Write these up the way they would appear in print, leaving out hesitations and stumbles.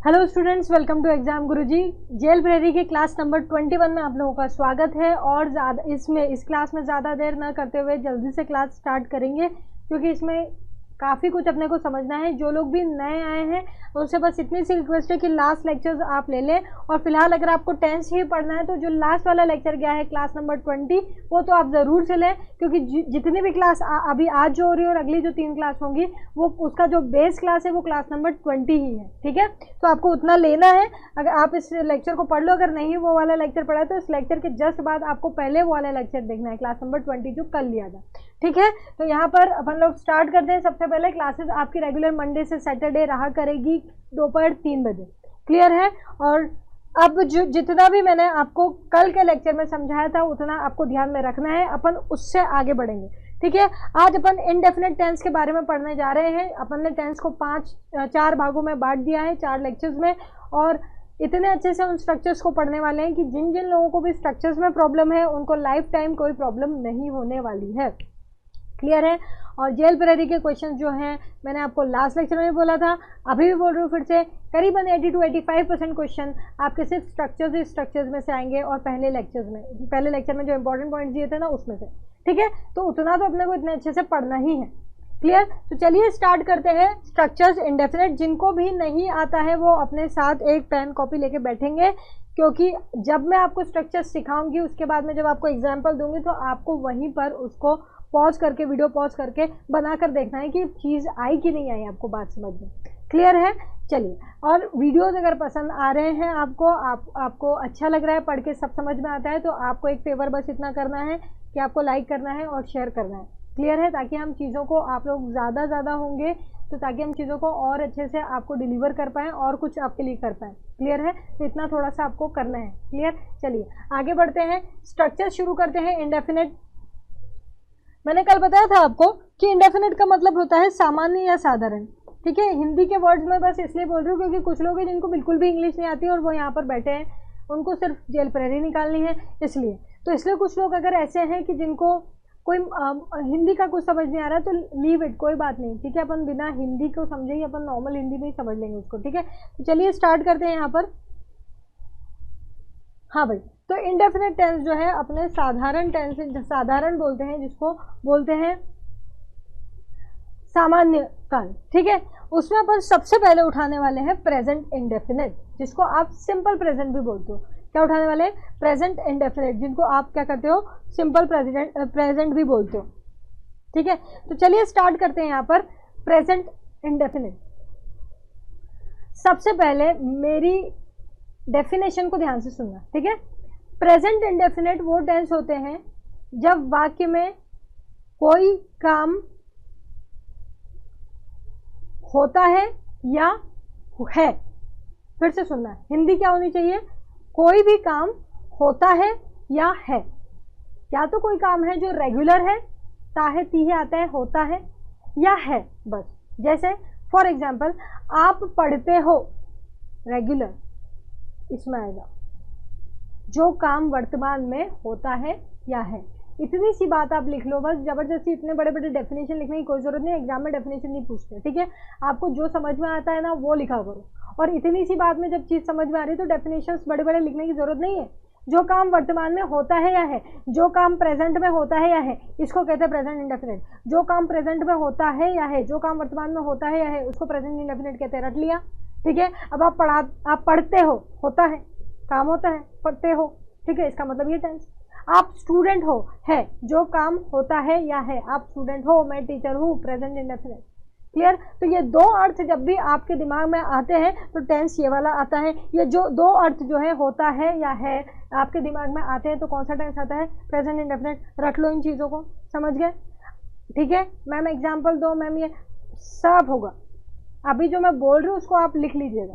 Hello students, welcome to exam Guruji. जेल प्रेरी के क्लास नंबर 21 में आप लोगों का स्वागत है। और इस क्लास में ज़्यादा देर न करते हुए जल्दी से क्लास स्टार्ट करेंगे, क्योंकि इसमें काफ़ी कुछ अपने को समझना है। जो लोग भी नए आए हैं उनसे बस इतनी सी रिक्वेस्ट है कि लास्ट लेक्चर्स आप ले लें। और फिलहाल अगर आपको टेंस ही पढ़ना है तो जो लास्ट वाला लेक्चर गया है क्लास नंबर 20 वो तो आप ज़रूर से लें, क्योंकि जितनी भी क्लास अभी आज जो हो रही है और अगली जो 3 क्लास होंगी वो उसका जो बेस क्लास है वो क्लास नंबर 20 ही है। ठीक है, तो आपको उतना लेना है। अगर आप इस लेक्चर को पढ़ लो, अगर नहीं वो वाला लेक्चर पढ़ा है तो इस लेक्चर के जस्ट बाद आपको पहले वो वाला लेक्चर देखना है, क्लास नंबर 20 जो कल लिया था। ठीक है, तो यहाँ पर अपन लोग स्टार्ट करते हैं। सबसे पहले क्लासेस आपकी रेगुलर मंडे से सैटरडे रहा करेगी दोपहर 3 बजे। क्लियर है? और अब जो जितना भी मैंने आपको कल के लेक्चर में समझाया था उतना आपको ध्यान में रखना है, अपन उससे आगे बढ़ेंगे। ठीक है, आज अपन इनडेफिनेट टेंस के बारे में पढ़ने जा रहे हैं। अपन ने टेंस को 4 भागों में बांट दिया है, 4 लेक्चर्स में, और इतने अच्छे से उन स्ट्रक्चर्स को पढ़ने वाले हैं कि जिन जिन लोगों को भी स्ट्रक्चर्स में प्रॉब्लम है उनको लाइफ टाइम कोई प्रॉब्लम नहीं होने वाली है। क्लियर है? और जेल प्रेरी के क्वेश्चन जो हैं मैंने आपको लास्ट लेक्चर में बोला था, अभी भी बोल रही हूँ फिर से, करीबन 80 to 85% क्वेश्चन आपके सिर्फ स्ट्रक्चर्स में से आएंगे और पहले लेक्चर में जो इंपॉर्टेंट पॉइंट्स दिए थे ना उसमें से। ठीक है, तो उतना तो अपने को इतने अच्छे से पढ़ना ही है। क्लियर? तो चलिए स्टार्ट करते हैं। स्ट्रक्चर्स इंडेफिनेट, जिनको भी नहीं आता है वो अपने साथ एक पेन कॉपी लेके बैठेंगे, क्योंकि जब मैं आपको स्ट्रक्चर सिखाऊंगी उसके बाद में जब आपको एग्जाम्पल दूंगी तो आपको वहीं पर उसको पॉज करके, वीडियो पॉज करके बनाकर देखना है कि चीज़ आई कि नहीं आई, आपको बात समझ में। क्लियर है? चलिए, और वीडियोस अगर पसंद आ रहे हैं आपको अच्छा लग रहा है, पढ़ के सब समझ में आता है, तो आपको एक फेवर बस इतना करना है कि आपको लाइक करना है और शेयर करना है। क्लियर है? ताकि हम चीज़ों को, आप लोग ज़्यादा होंगे तो ताकि हम चीज़ों को और अच्छे से आपको डिलीवर कर पाएँ और कुछ आपके लिए कर पाएँ। क्लियर है? तो इतना थोड़ा सा आपको करना है। क्लियर? चलिए आगे बढ़ते हैं, स्ट्रक्चर शुरू करते हैं। इंडेफिनेट, मैंने कल बताया था आपको कि इंडेफिनेट का मतलब होता है सामान्य या साधारण। ठीक है, हिंदी के वर्ड्स में बस इसलिए बोल रही हूँ क्योंकि कुछ लोग हैं जिनको बिल्कुल भी इंग्लिश नहीं आती और वो यहाँ पर बैठे हैं, उनको सिर्फ जेल प्रेरी निकालनी है, इसलिए कुछ लोग अगर ऐसे हैं कि जिनको कोई हिंदी का कुछ समझ नहीं आ रहा है तो लीव इट, कोई बात नहीं। ठीक है, अपन बिना हिंदी को समझे ही अपन नॉर्मल हिंदी में ही समझ लेंगे उसको। ठीक है, तो चलिए स्टार्ट करते हैं यहाँ पर। हाँ भाई, तो इंडेफिनेट टेंस जो है अपने साधारण टेंस, साधारण बोलते हैं जिसको बोलते हैं सामान्य काल। ठीक है, उसमें अपन सबसे पहले उठाने वाले हैं प्रेजेंट इंडेफिनेट, जिसको आप सिंपल प्रेजेंट भी बोलते हो। क्या उठाने वाले हैं? प्रेजेंट इंडेफिनेट, जिनको आप क्या करते हो, सिंपल प्रेजेंट भी बोलते हो। ठीक है, तो चलिए स्टार्ट करते हैं यहाँ पर प्रेजेंट इंडेफिनेट। सबसे पहले मेरी डेफिनेशन को ध्यान से सुनना। ठीक है, प्रेजेंट इंडेफिनेट वो टेंस होते हैं जब वाक्य में कोई काम होता है या है। फिर से सुनना, हिंदी क्या होनी चाहिए? कोई भी काम होता है या है। या तो कोई काम है जो रेगुलर है, ताहे तीहे आता है, होता है, या है बस। जैसे फॉर एग्जाम्पल, आप पढ़ते हो, रेगुलर इसमें आएगा, जो काम वर्तमान में होता है या है। इतनी सी बात आप लिख लो बस। जबरदस्ती इतने बड़े बड़े डेफिनेशन लिखने की कोई जरूरत नहीं, एग्जाम में डेफिनेशन नहीं पूछते। ठीक है, आपको जो समझ में आता है ना वो लिखा करो। और इतनी सी बात में जब चीज़ समझ में आ रही है तो डेफिनेशन बड़े बड़े लिखने की जरूरत नहीं है। जो काम वर्तमान में होता है या है, जो काम प्रेजेंट में होता है या है, इसको कहते हैं प्रेजेंट इंडेफिनेट। जो काम प्रेजेंट में होता है या है, जो काम वर्तमान में होता है या है, उसको प्रेजेंट इंडेफिनेट कहते हैं। रट लिया? ठीक है, अब आप पढ़ते हो, होता है, काम होता है, पढ़ते हो। ठीक है, इसका मतलब ये टेंस। आप स्टूडेंट हो, है, जो काम होता है या है, आप स्टूडेंट हो, मैं टीचर हूँ, प्रेजेंट इंडेफिनेट। क्लियर? तो ये दो अर्थ जब भी आपके दिमाग में आते हैं तो टेंस ये वाला आता है। ये जो दो अर्थ जो है, होता है या है, आपके दिमाग में आते हैं तो कौन सा टेंस आता है? Present indefinite. रख लो इन चीज़ों को, समझ गए? ठीक है, मैम एग्जाम्पल दो, मैम ये सब होगा। अभी जो मैं बोल रही हूँ उसको आप लिख लीजिएगा।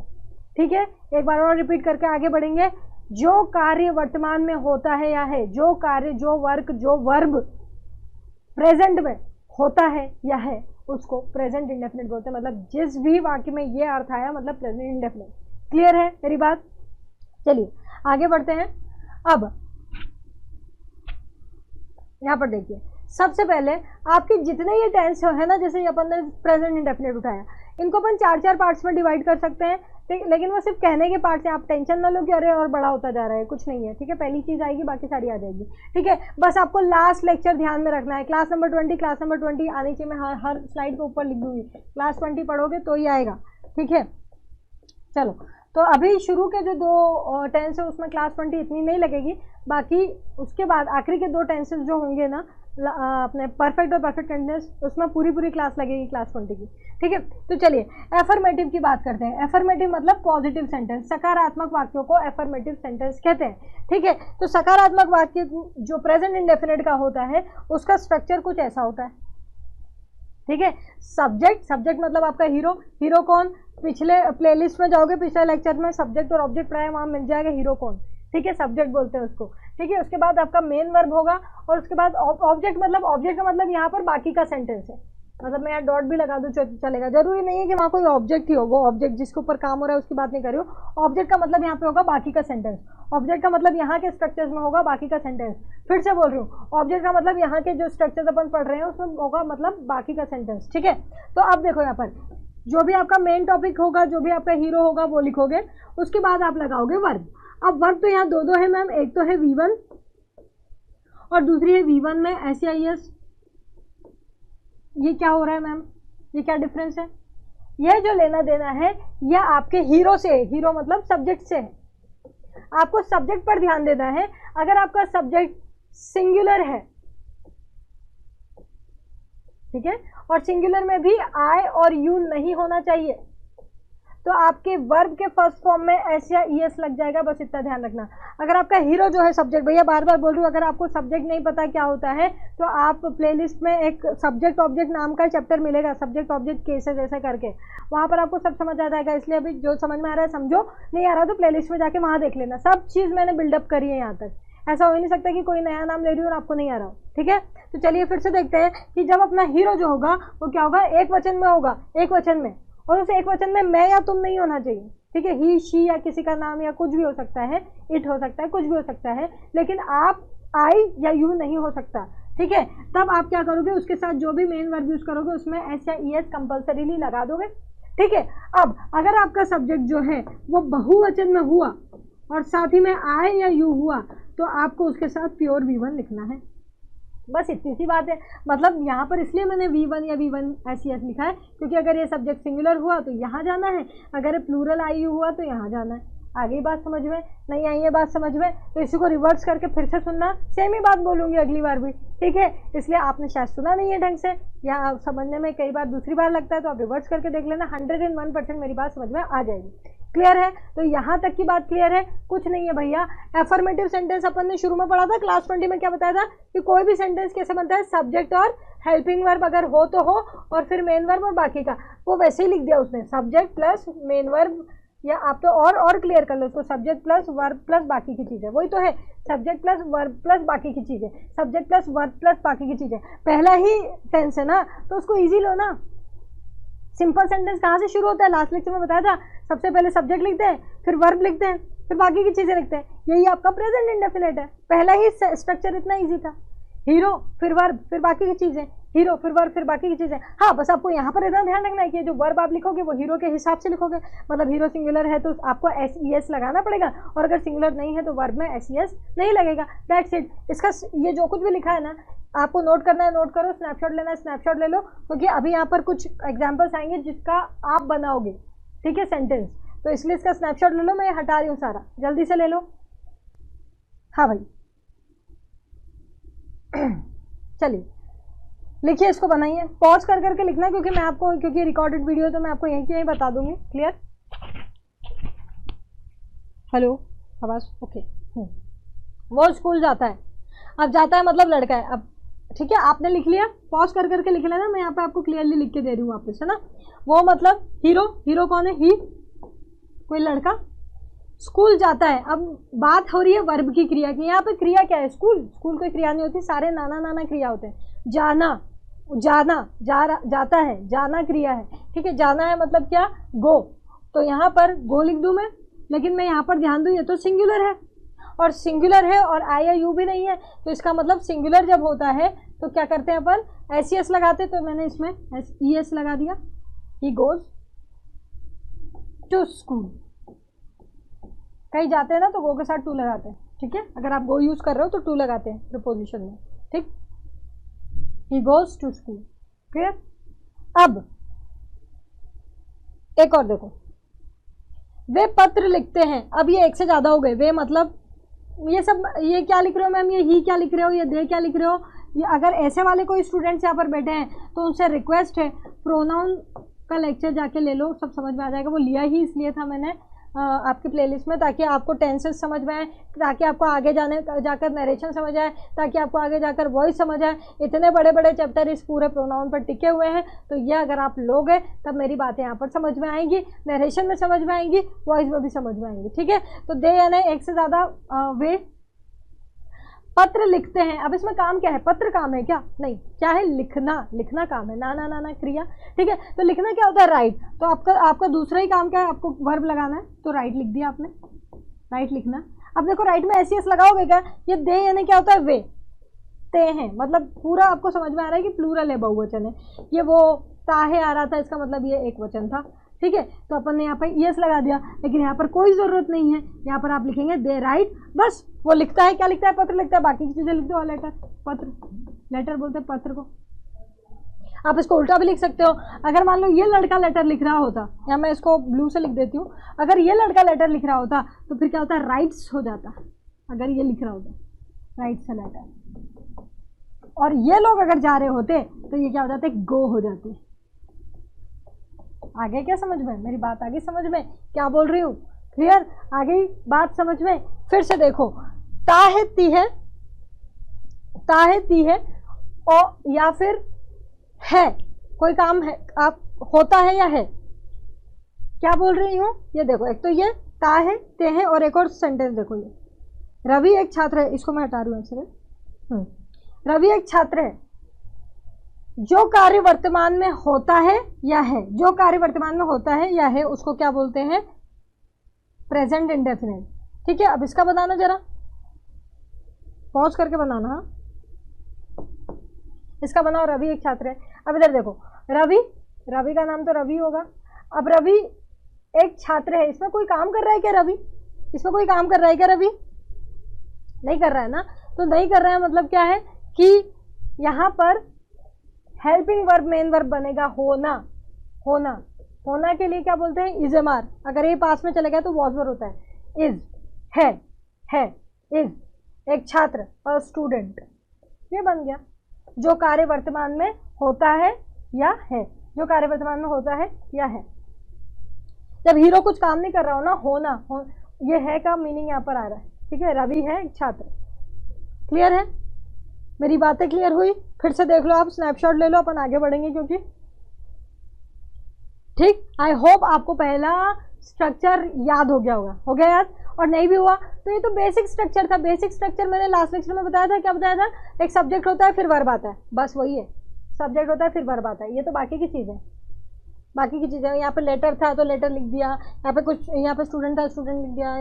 ठीक है, एक बार और रिपीट करके आगे बढ़ेंगे। जो कार्य वर्तमान में होता है या है, जो कार्य, जो वर्क, जो वर्ब प्रेजेंट में होता है या है, उसको प्रेजेंट इंडेफिनेट बोलते हैं। मतलब जिस भी वाक्य में ये अर्थ आया मतलब प्रेजेंट इंडेफिनेट। क्लियर है मेरी बात? चलिए आगे बढ़ते हैं। अब यहाँ पर देखिए, सबसे पहले आपके जितने ये टेंस है ना, जैसे अपन ने प्रेजेंट इंडेफिनेट उठाया, इनको अपन 4-4 पार्ट्स में डिवाइड कर सकते हैं, लेकिन वो सिर्फ कहने के पार्ट्स हैं, आप टेंशन ना लो कि अरे और बड़ा होता जा रहा है, कुछ नहीं है, ठीक है। पहली चीज़ आएगी, बाकी सारी आ जाएगी, ठीक है। बस आपको लास्ट लेक्चर ध्यान में रखना है, क्लास नंबर 20, क्लास नंबर 20 आनी चाहिए। मैं हर स्लाइड के ऊपर लिख दूंगी, क्लास 20 पढ़ोगे तो ही आएगा, ठीक है। चलो, तो अभी शुरू के जो 2 टेंस है उसमें क्लास 20 इतनी नहीं लगेगी, बाकी उसके बाद आखिरी के 2 टेंसेस जो होंगे ना अपने परफेक्ट और परफेक्ट कंटिन्यूअस, उसमें पूरी क्लास लगेगी क्लास 20 की, ठीक है। तो चलिए एफर्मेटिव की बात करते हैं। एफर्मेटिव मतलब पॉजिटिव सेंटेंस, सकारात्मक वाक्यों को एफर्मेटिव सेंटेंस कहते हैं, ठीक है। तो सकारात्मक वाक्य जो प्रेजेंट इंडेफिनिट का होता है उसका स्ट्रक्चर कुछ ऐसा होता है, ठीक है। सब्जेक्ट मतलब आपका हीरो कौन, पिछले प्लेलिस्ट में जाओगे, पिछले लेक्चर में सब्जेक्ट और ऑब्जेक्ट पढ़ाया, वहां मिल जाएगा हीरो कौन, ठीक है, सब्जेक्ट बोलते हैं उसको, ठीक है। उसके बाद आपका मेन वर्ब होगा, और उसके बाद ऑब्जेक्ट का मतलब यहाँ पर बाकी का सेंटेंस है, मतलब मैं यहाँ डॉट भी लगा दूँ चलेगा, जरूरी नहीं है कि वहाँ कोई ऑब्जेक्ट ही हो, वो ऑब्जेक्ट जिसके ऊपर काम हो रहा है उसकी बात नहीं कर रही हो। ऑब्जेक्ट का मतलब यहाँ पे होगा बाकी का सेंटेंस, ऑब्जेक्ट का मतलब यहाँ के स्ट्रक्चर्स में होगा बाकी का सेंटेंस। फिर से बोल रही हूँ, ऑब्जेक्ट का मतलब यहाँ के जो स्ट्रक्चर्स अपन पढ़ रहे हैं उसमें होगा मतलब बाकी का सेंटेंस, ठीक है। तो अब देखो यहाँ पर जो भी आपका मेन टॉपिक होगा, जो भी आपका हीरो होगा वो लिखोगे, उसके बाद आप लगाओगे वर्ब। अब वर्ब तो यहाँ दो है मैम, एक तो है V1 और दूसरी है V1 में SEIS। ये क्या हो रहा है मैम, ये क्या डिफरेंस है? यह जो लेना देना है यह आपके हीरो से, हीरो मतलब सब्जेक्ट से है। आपको सब्जेक्ट पर ध्यान देना है। अगर आपका सब्जेक्ट सिंगुलर है, ठीक है, और सिंगुलर में भी I और U नहीं होना चाहिए, तो आपके वर्ब के फर्स्ट फॉर्म में S या ES लग जाएगा, बस इतना ध्यान रखना। अगर आपका हीरो जो है सब्जेक्ट, भैया बार बार बोल रही हूँ, अगर आपको सब्जेक्ट नहीं पता क्या होता है तो आप प्लेलिस्ट में एक सब्जेक्ट ऑब्जेक्ट नाम का चैप्टर मिलेगा, सब्जेक्ट ऑब्जेक्ट केसेस ऐसे करके, वहाँ पर आपको सब समझ आ जाएगा। इसलिए अभी जो समझ में आ रहा है समझो, नहीं आ रहा तो प्लेलिस्ट में जाके वहाँ देख लेना, सब चीज़ मैंने बिल्डअप करी है यहाँ तक। ऐसा हो ही नहीं सकता कि कोई नया नाम ले रही हो और आपको नहीं आ रहा हो, ठीक है। तो चलिए फिर से देखते हैं कि जब अपना हीरो जो होगा वो क्या होगा, एक वचन में होगा, एक वचन में, और उस एक वचन में मैं या तुम नहीं होना चाहिए, ठीक है। ही शी या किसी का नाम या कुछ भी हो सकता है, इट हो सकता है, कुछ भी हो सकता है, लेकिन आप आई या यू नहीं हो सकता, ठीक है। तब आप क्या करोगे, उसके साथ जो भी मेन वर्ब यूज करोगे उसमें एस या ईएस कंपल्सरीली लगा दोगे, ठीक है। अब अगर आपका सब्जेक्ट जो है वो बहुवचन में हुआ और साथ ही में आई या यू हुआ तो आपको उसके साथ प्योर V1 लिखना है, बस इतनी सी बात है। मतलब यहाँ पर इसलिए मैंने V1 या V1 SES लिखा है क्योंकि अगर ये सब्जेक्ट सिंगुलर हुआ तो यहाँ जाना है, अगर प्लूरल IU हुआ तो यहाँ जाना है। आगे बात समझ में नहीं आई है, बात समझ में, तो इसी को रिवर्स करके फिर से सुनना, सेम ही बात बोलूँगी अगली बार भी, ठीक है। इसलिए आपने शायद सुना नहीं है ढंग से या समझने में कई बार दूसरी बार लगता है, तो आप रिवर्स करके देख लेना, 101% मेरी बात समझ में आ जाएगी। क्लियर है? तो यहाँ तक की बात क्लियर है? कुछ नहीं है भैया। एफर्मेटिव सेंटेंस अपन ने शुरू में पढ़ा था, क्लास 20 में क्या बताया था कि कोई भी सेंटेंस कैसे बनता है, सब्जेक्ट और हेल्पिंग वर्ब अगर हो तो हो, और फिर मेन वर्ब और बाकी का, वो वैसे ही लिख दिया उसने, सब्जेक्ट प्लस मेन वर्ब, या आप तो और क्लियर कर लो उसको, सब्जेक्ट प्लस वर्ब प्लस बाकी की चीज़ें, वही तो है, सब्जेक्ट प्लस वर्ब प्लस बाकी की चीज़ें, सब्जेक्ट प्लस वर्ब प्लस बाकी की चीज़ें। पहला ही टेंस है ना, तो उसको ईजी लो ना। सिंपल सेंटेंस कहाँ से शुरू होता है, लास्ट लेक्चर में बताया था, सबसे पहले सब्जेक्ट लिखते हैं, फिर वर्ब लिखते हैं, फिर बाकी की चीज़ें लिखते हैं। यही आपका प्रेजेंट इंडेफिनिट है, पहला ही स्ट्रक्चर इतना इजी था, हीरो फिर वर्ब फिर बाकी की चीज़ें, हीरो फिर वर्ब फिर बाकी की चीज़ें। हाँ, बस आपको यहाँ पर इतना ध्यान रखना है कि जो वर्ब आप लिखोगे वो हीरो के हिसाब से लिखोगे, मतलब हीरो सिंगुलर है तो आपको SES लगाना पड़ेगा, और अगर सिंगुलर नहीं है तो वर्ब में SES नहीं लगेगा, दैट्स इट। इसका ये जो कुछ भी लिखा है ना, आपको नोट करना है नोट करो, स्नैपशॉट लेना है स्नैपशॉट ले लो, क्योंकि अभी यहाँ पर कुछ एग्जाम्पल्स आएंगे जिसका आप बनाओगे, ठीक है, सेंटेंस, तो इसलिए इसका स्नैपशॉट ले लो। मैं हटा रही हूँ सारा, जल्दी से ले लो। हाँ भाई चलिए लिखिए, इसको बनाइए, पॉज कर करके लिखना है क्योंकि मैं आपको, क्योंकि रिकॉर्डेड वीडियो तो मैं आपको यहीं की यहीं बता दूंगी। क्लियर? हेलो, आवाज़ ओके। वो स्कूल जाता है, अब जाता है मतलब लड़का है, अब ठीक है, आपने लिख लिया, पॉज कर करके लिख लेना, मैं यहाँ पे आपको क्लियरली लिख के दे रही हूँ वापस, है ना। वो मतलब हीरो कौन है, ही, कोई लड़का, स्कूल जाता है। अब बात हो रही है वर्ब की, क्रिया की। यहाँ पे क्रिया क्या है, स्कूल कोई क्रिया नहीं होती, सारे नाना क्रिया होते हैं। जाता है, जाना क्रिया है, ठीक है, जाना है मतलब क्या, गो, तो यहाँ पर गो लिख दूँ मैं, लेकिन मैं यहाँ पर ध्यान दूँ ये तो सिंगुलर है, और सिंगुलर है और आई या यू भी नहीं है, तो इसका मतलब सिंगुलर जब होता है तो क्या करते हैं अपन, SES लगाते, तो मैंने इसमें ES लगा दिया, ही गोज, टू स्कूल। कहीं जाते हैं ना तो गो के साथ टू लगाते हैं, ठीक है। अगर आप गो यूज कर रहे हो तो टू लगाते हैं प्रीपोजिशन में, ठीक। He goes to school, clear. अब एक और देखो, वे पत्र लिखते हैं। अब ये एक से ज्यादा हो गए। वे मतलब ये सब, ये क्या लिख रहे हो मैम, ये ही क्या लिख रहे हो, ये दे क्या लिख रहे हो। ये अगर ऐसे वाले कोई स्टूडेंट्स यहाँ पर बैठे हैं तो उनसे रिक्वेस्ट है प्रोनाउन का लेक्चर जाके ले लो, सब समझ में आ जाएगा। वो लिया ही इसलिए था मैंने आपकी प्लेलिस्ट में, ताकि आपको टेंसेस समझ में आए, ताकि आपको आगे जाकर नरेशन समझ आए, ताकि आपको आगे जाकर वॉइस समझ आए। इतने बड़े बड़े चैप्टर इस पूरे प्रोनाउन पर टिके हुए हैं, तो ये अगर आप लोगे तब मेरी बातें यहाँ पर समझ में आएंगी, नरेशन में समझ में आएंगी, वॉइस में भी समझ में आएंगी, ठीक है। तो दे यानी एक से ज़्यादा वे पत्र लिखते हैं। अब इसमें काम क्या है, पत्र काम है क्या, नहीं, क्या है, लिखना, लिखना काम है, ना ना ना ना क्रिया, ठीक है। तो लिखना क्या होता है, राइट। तो आपका दूसरा ही काम क्या है, आपको वर्ब लगाना है, तो राइट लिख दिया आपने, राइट लिखना। अब देखो राइट में एस लगाओगे क्या, ये दे यानी क्या होता है, वे, ते हैं, मतलब पूरा आपको समझ में आ रहा है कि प्लूरल है, बहुवचन है। ये वो ताहे आ रहा था, इसका मतलब ये एक वचन था, ठीक है। तो अपन ने यहाँ पर यस लगा दिया, लेकिन यहाँ पर कोई ज़रूरत नहीं है। यहाँ पर आप लिखेंगे दे राइट, बस। वो लिखता है, क्या लिखता है, पत्र लिखता है, बाकी की चीज़ें लिख दो, लेटर, पत्र, लेटर बोलते हैं पत्र को। आप इसको उल्टा भी लिख सकते हो। अगर मान लो ये लड़का लेटर लिख रहा होता, या मैं इसको ब्लू से लिख देती हूँ, अगर ये लड़का लेटर लिख रहा होता तो फिर क्या होता है, राइट्स हो जाता। अगर ये लिख रहा होता राइट्स लेटर, और ये लोग अगर जा रहे होते तो ये क्या हो जाता है, गो हो जाती। आगे क्या समझ में, मेरी बात आगे समझ में, क्या बोल रही हूँ, क्लियर, आगे बात समझ में। फिर से देखो, ताहे ती है, ताहे ती है, और या फिर है, कोई काम है, आप होता है या है, क्या बोल रही हूँ। ये देखो, एक तो ये ता है, ते है, और एक और सेंटेंस देखो, ये रवि एक छात्र है, इसको मैं हटा रही हूँ एक्चुअली। रवि एक छात्र है। जो कार्य वर्तमान में होता है या है, जो कार्य वर्तमान में होता है या है, उसको क्या बोलते हैं, प्रेजेंट इंडेफिनिट, ठीक है। अब इसका बनाना, जरा पॉज करके बनाना, इसका बनाओ, रवि एक छात्र है। अब इधर देखो, रवि, रवि का नाम तो रवि होगा। अब रवि एक छात्र है, इसमें कोई काम कर रहा है क्या रवि, इसमें कोई काम कर रहा है क्या रवि, नहीं कर रहा है ना। तो नहीं कर रहा है मतलब क्या है कि यहाँ पर हेल्पिंग वर्ब मेन वर्ब बनेगा, होना, होना, होना के लिए क्या बोलते हैं, इज एम आर। अगर ये पास में चले गया तो वॉज वर्ब होता है, इज, है, इज, एक छात्र, और स्टूडेंट, ये बन गया। जो कार्य वर्तमान में होता है या है, जो कार्य वर्तमान में होता है या है। जब हीरो कुछ काम नहीं कर रहा हो ना, होना, ये है का मीनिंग यहाँ पर आ रहा है, ठीक है। रवि है एक छात्र, क्लियर है, मेरी बातें क्लियर हुई। फिर से देख लो, आप स्नैपशॉट ले लो, अपन आगे बढ़ेंगे क्योंकि, ठीक। आई होप आपको पहला स्ट्रक्चर याद हो गया होगा, हो गया याद, और नहीं भी हुआ तो ये तो बेसिक स्ट्रक्चर था। बेसिक स्ट्रक्चर मैंने लास्ट लेक्चर में बताया था, क्या बताया था, एक सब्जेक्ट होता है फिर वर्ब आता है, बस वही है, सब्जेक्ट होता है फिर वर्ब आता है। ये तो बाकी की चीज़ है, बाकी की चीज़ें। यहाँ पे लेटर था तो लेटर लिख दिया, यहाँ पे कुछ, यहाँ पे स्टूडेंट था, स्टूडेंट लिख दिया,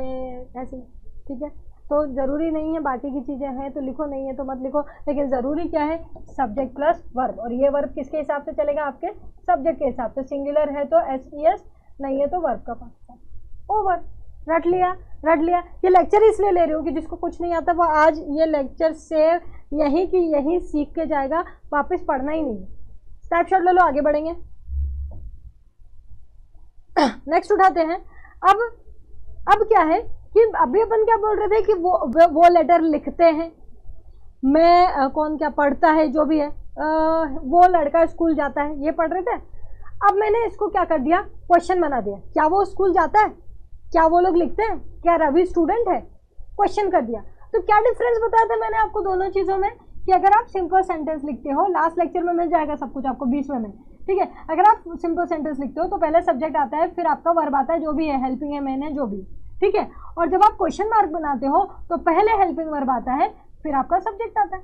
ऐसे, ठीक है। तो ज़रूरी नहीं है, बाकी की चीज़ें हैं तो लिखो, नहीं है तो मत लिखो, लेकिन ज़रूरी क्या है, सब्जेक्ट प्लस वर्ब। और ये वर्ब किसके हिसाब से चलेगा, आपके सब्जेक्ट के हिसाब से। सिंगुलर है तो एस, नहीं है तो वर्ब का पास, ओवर, रट लिया, रट लिया। ये लेक्चर इसलिए ले रही हूँ कि जिसको कुछ नहीं आता वो आज ये लेक्चर से यहीं की यहीं सीख के जाएगा, वापस पढ़ना ही नहीं। स्नैपशॉट ले लो, आगे बढ़ेंगे। नेक्स्ट उठाते हैं। अब क्या है कि अभी अपन क्या बोल रहे थे कि वो लेटर लिखते हैं, मैं कौन क्या पढ़ता है, जो भी है, वो लड़का स्कूल जाता है, ये पढ़ रहे थे। अब मैंने इसको क्या कर दिया, क्वेश्चन बना दिया, क्या वो स्कूल जाता है, क्या वो लोग लिखते हैं, क्या रवि स्टूडेंट है, क्वेश्चन कर दिया। तो क्या डिफरेंस बताया था मैंने आपको दोनों चीज़ों में, कि अगर आप सिंपल सेंटेंस लिखते हो, लास्ट लेक्चर में मिल जाएगा सब कुछ आपको 20वें में, ठीक है। अगर आप सिंपल सेंटेंस लिखते हो तो पहले सब्जेक्ट आता है, फिर आपका वर्ब आता है, जो भी है, हेल्पिंग है, मेन है, जो भी, ठीक है। और जब आप क्वेश्चन मार्क बनाते हो तो पहले हेल्पिंग वर्ब आता है, फिर आपका सब्जेक्ट आता है।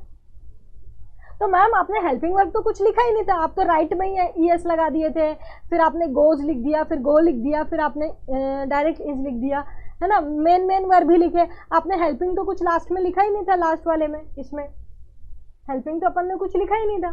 तो मैम आपने हेल्पिंग वर्ब तो कुछ लिखा ही नहीं था, आप तो राइट में ही ईएस लगा दिए थे, फिर आपने गोज लिख दिया, फिर गो लिख दिया, फिर आपने डायरेक्ट इज लिख दिया, है ना। मेन वर्ब भी लिखे, आपने हेल्पिंग तो कुछ लास्ट में लिखा ही नहीं था, लास्ट वाले में, इसमें हेल्पिंग तो अपन ने कुछ लिखा ही नहीं था,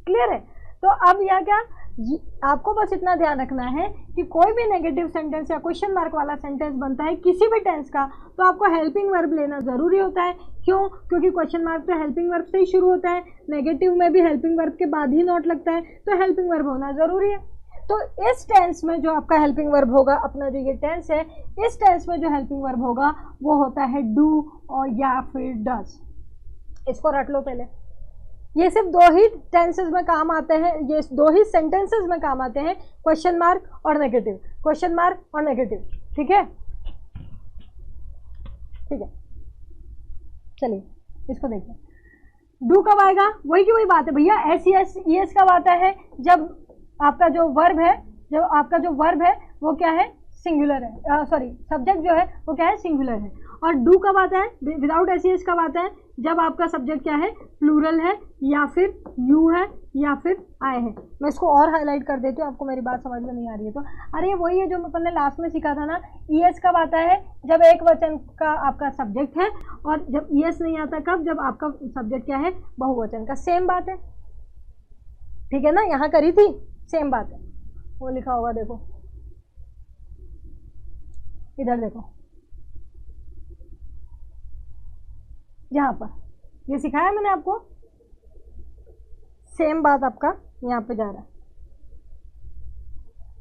क्लियर है। तो अब यह क्या, आपको बस इतना ध्यान रखना है कि कोई भी नेगेटिव सेंटेंस या क्वेश्चन मार्क वाला सेंटेंस बनता है किसी भी टेंस का, तो आपको हेल्पिंग वर्ब लेना ज़रूरी होता है। क्यों? क्योंकि क्वेश्चन मार्क तो हेल्पिंग वर्ब से ही शुरू होता है, नेगेटिव में भी हेल्पिंग वर्ब के बाद ही नोट लगता है, तो हेल्पिंग वर्ब होना ज़रूरी है। तो इस टेंस में जो आपका हेल्पिंग वर्ब होगा, अपना जो ये टेंस है, इस टेंस में जो हेल्पिंग वर्ब होगा वो होता है डू और या फिर डज। इसको रट लो पहले। ये सिर्फ दो ही टेंसेस में काम आते हैं, ये दो ही सेंटेंसेस में काम आते हैं, क्वेश्चन मार्क और नेगेटिव, क्वेश्चन मार्क और नेगेटिव। ठीक है, ठीक है, चलिए इसको देखिए। डू कब आएगा? वही की वही बात है भैया, SES कब आता है? जब आपका जो वर्ब है, वो क्या है? सिंगुलर है, सॉरी सब्जेक्ट जो है वो क्या है? सिंगुलर है। और डू कब आता है? विदाउट SES कब आता है? जब आपका सब्जेक्ट क्या है? प्लूरल है, या फिर यू है, या फिर आई है। मैं इसको और हाईलाइट कर देती हूँ, आपको मेरी बात समझ में नहीं आ रही है तो। अरे वही है जो अपन ने लास्ट में सीखा था ना, ES कब आता है? जब एक वचन का आपका सब्जेक्ट है, और जब ES नहीं आता कब? जब आपका सब्जेक्ट क्या है? बहुवचन का। सेम बात है, ठीक है ना? यहाँ करी थी, सेम बात है। वो लिखा होगा, देखो इधर देखो, यहाँ पर ये सिखाया मैंने आपको, सेम बात आपका यहाँ पे जा रहा है।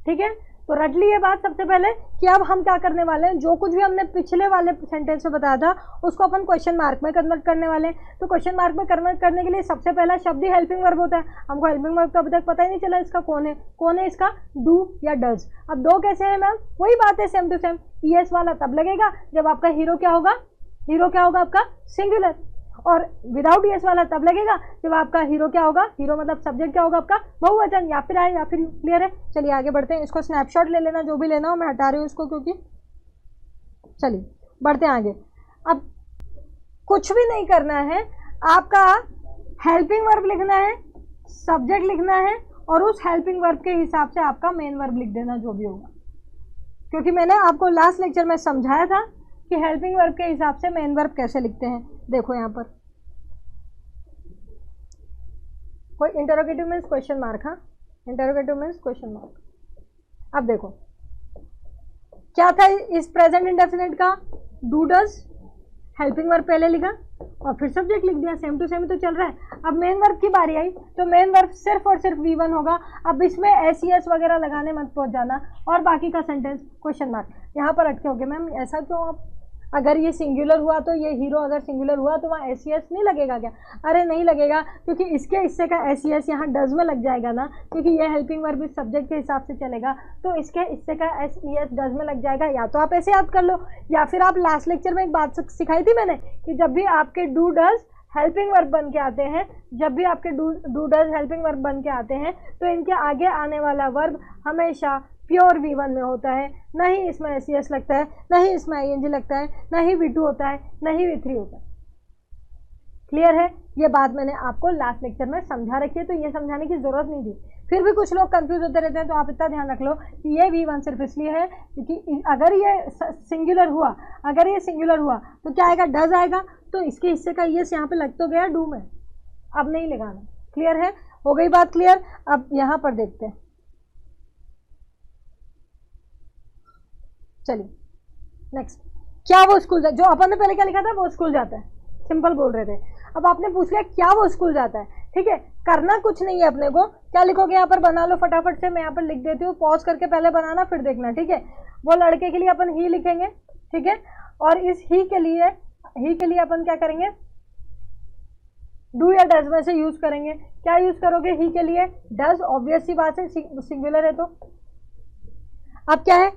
ठीक है, तो रट ली ये बात सबसे पहले कि अब हम क्या करने वाले हैं, जो कुछ भी हमने पिछले वाले सेंटेंस में बताया था उसको अपन क्वेश्चन मार्क में कन्वर्ट करने वाले हैं। तो क्वेश्चन मार्क में कन्वर्ट करने के लिए सबसे पहला शब्द ही हेल्पिंग वर्ब होता है। हमको हेल्पिंग वर्ब का अभी तक पता ही नहीं चला इसका कौन है इसका? डू या डज। अब दो कैसे है मैम? वही बात है, सेम टू सेम। ES वाला तब लगेगा जब आपका हीरो क्या होगा? आपका सिंगुलर। और विदाउट ES वाला तब लगेगा जब आपका हीरो क्या होगा? हीरो मतलब सब्जेक्ट क्या होगा आपका? बहुवचन, या फिर आए या फिर। क्लियर है? चलिए आगे बढ़ते हैं। इसको स्नैपशॉट ले लेना, जो भी लेना हो, मैं हटा रही हूँ इसको क्योंकि। चलिए बढ़ते हैं आगे। अब कुछ भी नहीं करना है, आपका हेल्पिंग वर्ब लिखना है, सब्जेक्ट लिखना है, और उस हेल्पिंग वर्ब के हिसाब से आपका मेन वर्ब लिख देना जो भी होगा। क्योंकि मैंने आपको लास्ट लेक्चर में समझाया था कि हेल्पिंग वर्ब के हिसाब से मेन वर्ब कैसे लिखते हैं। देखो यहाँ पर कोई इंटरोगेटिव मीन्स क्वेश्चन मार्क, हाँ, इंटरोगेटिव मीन्स क्वेश्चन मार्क। अब देखो क्या था इस प्रेजेंट इंडेफिनिट का? डू डज, हेल्पिंग वर्ब पहले लिखा और फिर सब्जेक्ट लिख दिया, सेम टू सेम तो चल रहा है। अब मेन वर्ब की बारी आई तो मेन वर्ब सिर्फ और सिर्फ V1 होगा। अब इसमें SES वगैरह लगाने मत पहुंच जाना, और बाकी का सेंटेंस क्वेश्चन मार्क। यहाँ पर अटके होगे मैम, ऐसा क्यों? आप अगर ये सिंगुलर हुआ तो ये हीरो अगर सिंगुलर हुआ तो वहाँ SES नहीं लगेगा क्या? अरे नहीं लगेगा, क्योंकि इसके हिस्से का SES यहाँ डज में लग जाएगा ना, क्योंकि ये हेल्पिंग वर्ब इस सब्जेक्ट के हिसाब से चलेगा, तो इसके हिस्से का SES डज में लग जाएगा। या तो आप ऐसे याद कर लो, या फिर आप लास्ट लेक्चर में एक बात सिखाई थी मैंने कि जब भी आपके डू डज हेल्पिंग वर्ब बन के आते हैं, डू डज हेल्पिंग वर्ब बन के आते हैं, तो इनके आगे आने वाला वर्ब हमेशा प्योर V1 में होता है, ना ही इसमें SES लगता है, ना ही इसमें ING लगता है, ना ही V2 होता है, ना ही V3 होता है। क्लियर है? ये बात मैंने आपको लास्ट लेक्चर में समझा रखी है, तो ये समझाने की जरूरत नहीं थी। फिर भी कुछ लोग कंफ्यूज होते रहते हैं, तो आप इतना ध्यान रख लो कि ये V1 सिर्फ इसलिए है क्योंकि अगर ये सिंगुलर हुआ तो क्या आएगा? डज आएगा। तो इसके हिस्से का ES यहाँ पे लग तो गया डू में, अब नहीं लगाना। क्लियर है? हो गई बात क्लियर? अब यहाँ पर देखते हैं, चलिए नेक्स्ट। क्या वो स्कूल जाता है? जो अपन ने पहले क्या लिखा था, वो स्कूल जाता है, सिंपल बोल रहे थे। अब आपने पूछ लिया क्या वो स्कूल जाता है। ठीक है, करना कुछ नहीं है अपने को। क्या लिखोगे यहाँ पर? बना लो फटाफट से, मैं यहाँ पर लिख देती हूँ, पॉज करके पहले बनाना फिर देखना। ठीक है, वो लड़के के लिए अपन ही लिखेंगे। ठीक है, और इस ही के लिए अपन क्या करेंगे? डू या डज में से यूज करेंगे। क्या यूज करोगे ही के लिए? डज, ऑब्वियस सी बात है, सिंगुलर है तो। अब क्या है?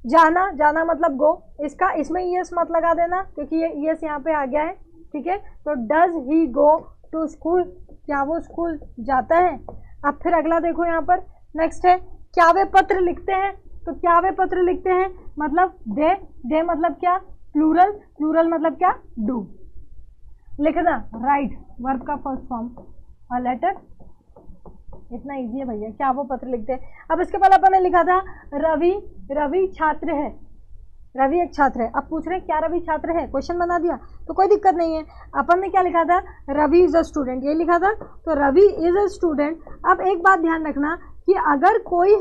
जाना मतलब गो। इसमें ES मत लगा देना क्योंकि ये ES यहाँ पे आ गया है। ठीक है, तो does he go to school? क्या वो स्कूल जाता है? अब फिर अगला देखो यहाँ पर, नेक्स्ट है क्या वे पत्र लिखते हैं? तो क्या वे पत्र लिखते हैं मतलब दे मतलब क्या? प्लूरल मतलब क्या? डू। लिखना राइट, वर्ब का फर्स्ट फॉर्म, अ लेटर। इतना इजी है भैया, क्या वो पत्र लिखते हैं। अब इसके पहले अपन ने लिखा था रवि छात्र है, रवि एक छात्र है। अब पूछ रहे क्या रवि छात्र है? क्वेश्चन बना दिया तो कोई दिक्कत नहीं है। अपन ने क्या लिखा था? रवि इज अ स्टूडेंट, ये लिखा था, तो रवि इज अ स्टूडेंट। अब एक बात ध्यान रखना कि अगर कोई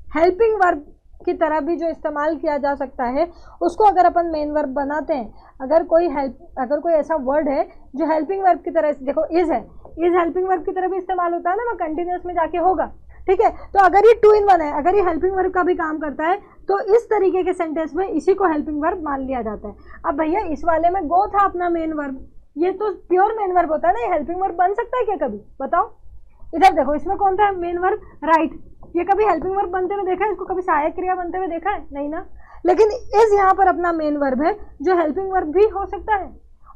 हेल्पिंग वर्ब की तरह भी जो इस्तेमाल किया जा सकता है उसको अगर अपन मेन वर्ब बनाते हैं, अगर कोई ऐसा वर्ड है जो हेल्पिंग वर्ब की तरह, देखो इज है, इज हेल्पिंग वर्ब की तरह भी इस्तेमाल होता है ना, वो कंटिन्यूस में जाके होगा, ठीक है। तो अगर ये 2 in 1 है, अगर ये हेल्पिंग वर्ब का भी काम करता है तो इस तरीके के सेंटेंस में इसी को हेल्पिंग वर्ब मान लिया जाता है। अब भैया इस वाले में गो था अपना मेन वर्ब, ये तो प्योर मेन वर्ब होता है ना, ये हेल्पिंग वर्ब बन सकता है क्या कभी, बताओ। इधर देखो इसमें कौन था मेन वर्ब, राइट, ये कभी हेल्पिंग वर्ब बनते हुए देखा है, इसको कभी सहायक क्रिया बनते हुए देखा है, नहीं ना। लेकिन इस यहाँ पर अपना मेन वर्ब है जो हेल्पिंग वर्ब भी हो सकता है,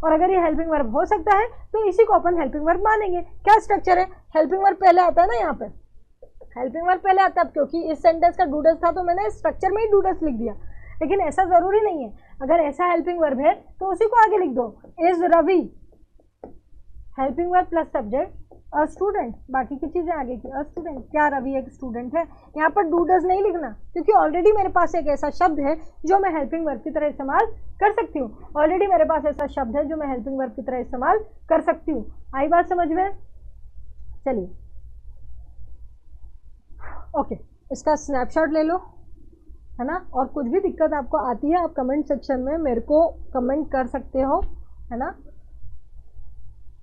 और अगर ये हेल्पिंग वर्ब हो सकता है तो इसी को अपन हेल्पिंग वर्ब मानेंगे। क्या स्ट्रक्चर है, हेल्पिंग वर्ब पहले आता है ना, यहाँ पे हेल्पिंग वर्ब पहले आता है, क्योंकि इस सेंटेंस का डूडस था तो मैंने स्ट्रक्चर में ही डूडस लिख दिया, लेकिन ऐसा जरूरी नहीं है, अगर ऐसा हेल्पिंग वर्ब है तो उसी को आगे लिख दो, is Ravi, helping verb plus subject a student, बाकी की चीजें आगे की, अ स्टूडेंट, क्या रवि एक स्टूडेंट है। यहाँ पर डू डज नहीं लिखना, क्योंकि ऑलरेडी मेरे पास एक ऐसा शब्द है जो मैं हेल्पिंग वर्ब की तरह इस्तेमाल कर सकती हूँ, ऑलरेडी मेरे पास ऐसा शब्द है जो मैं हेल्पिंग वर्ब की तरह इस्तेमाल कर सकती हूँ। आई बात समझ में, चलिए ओके, इसका स्नैपशॉट ले लो, है ना, और कुछ भी दिक्कत आपको आती है आप कमेंट सेक्शन में मेरे को कमेंट कर सकते हो, है ना,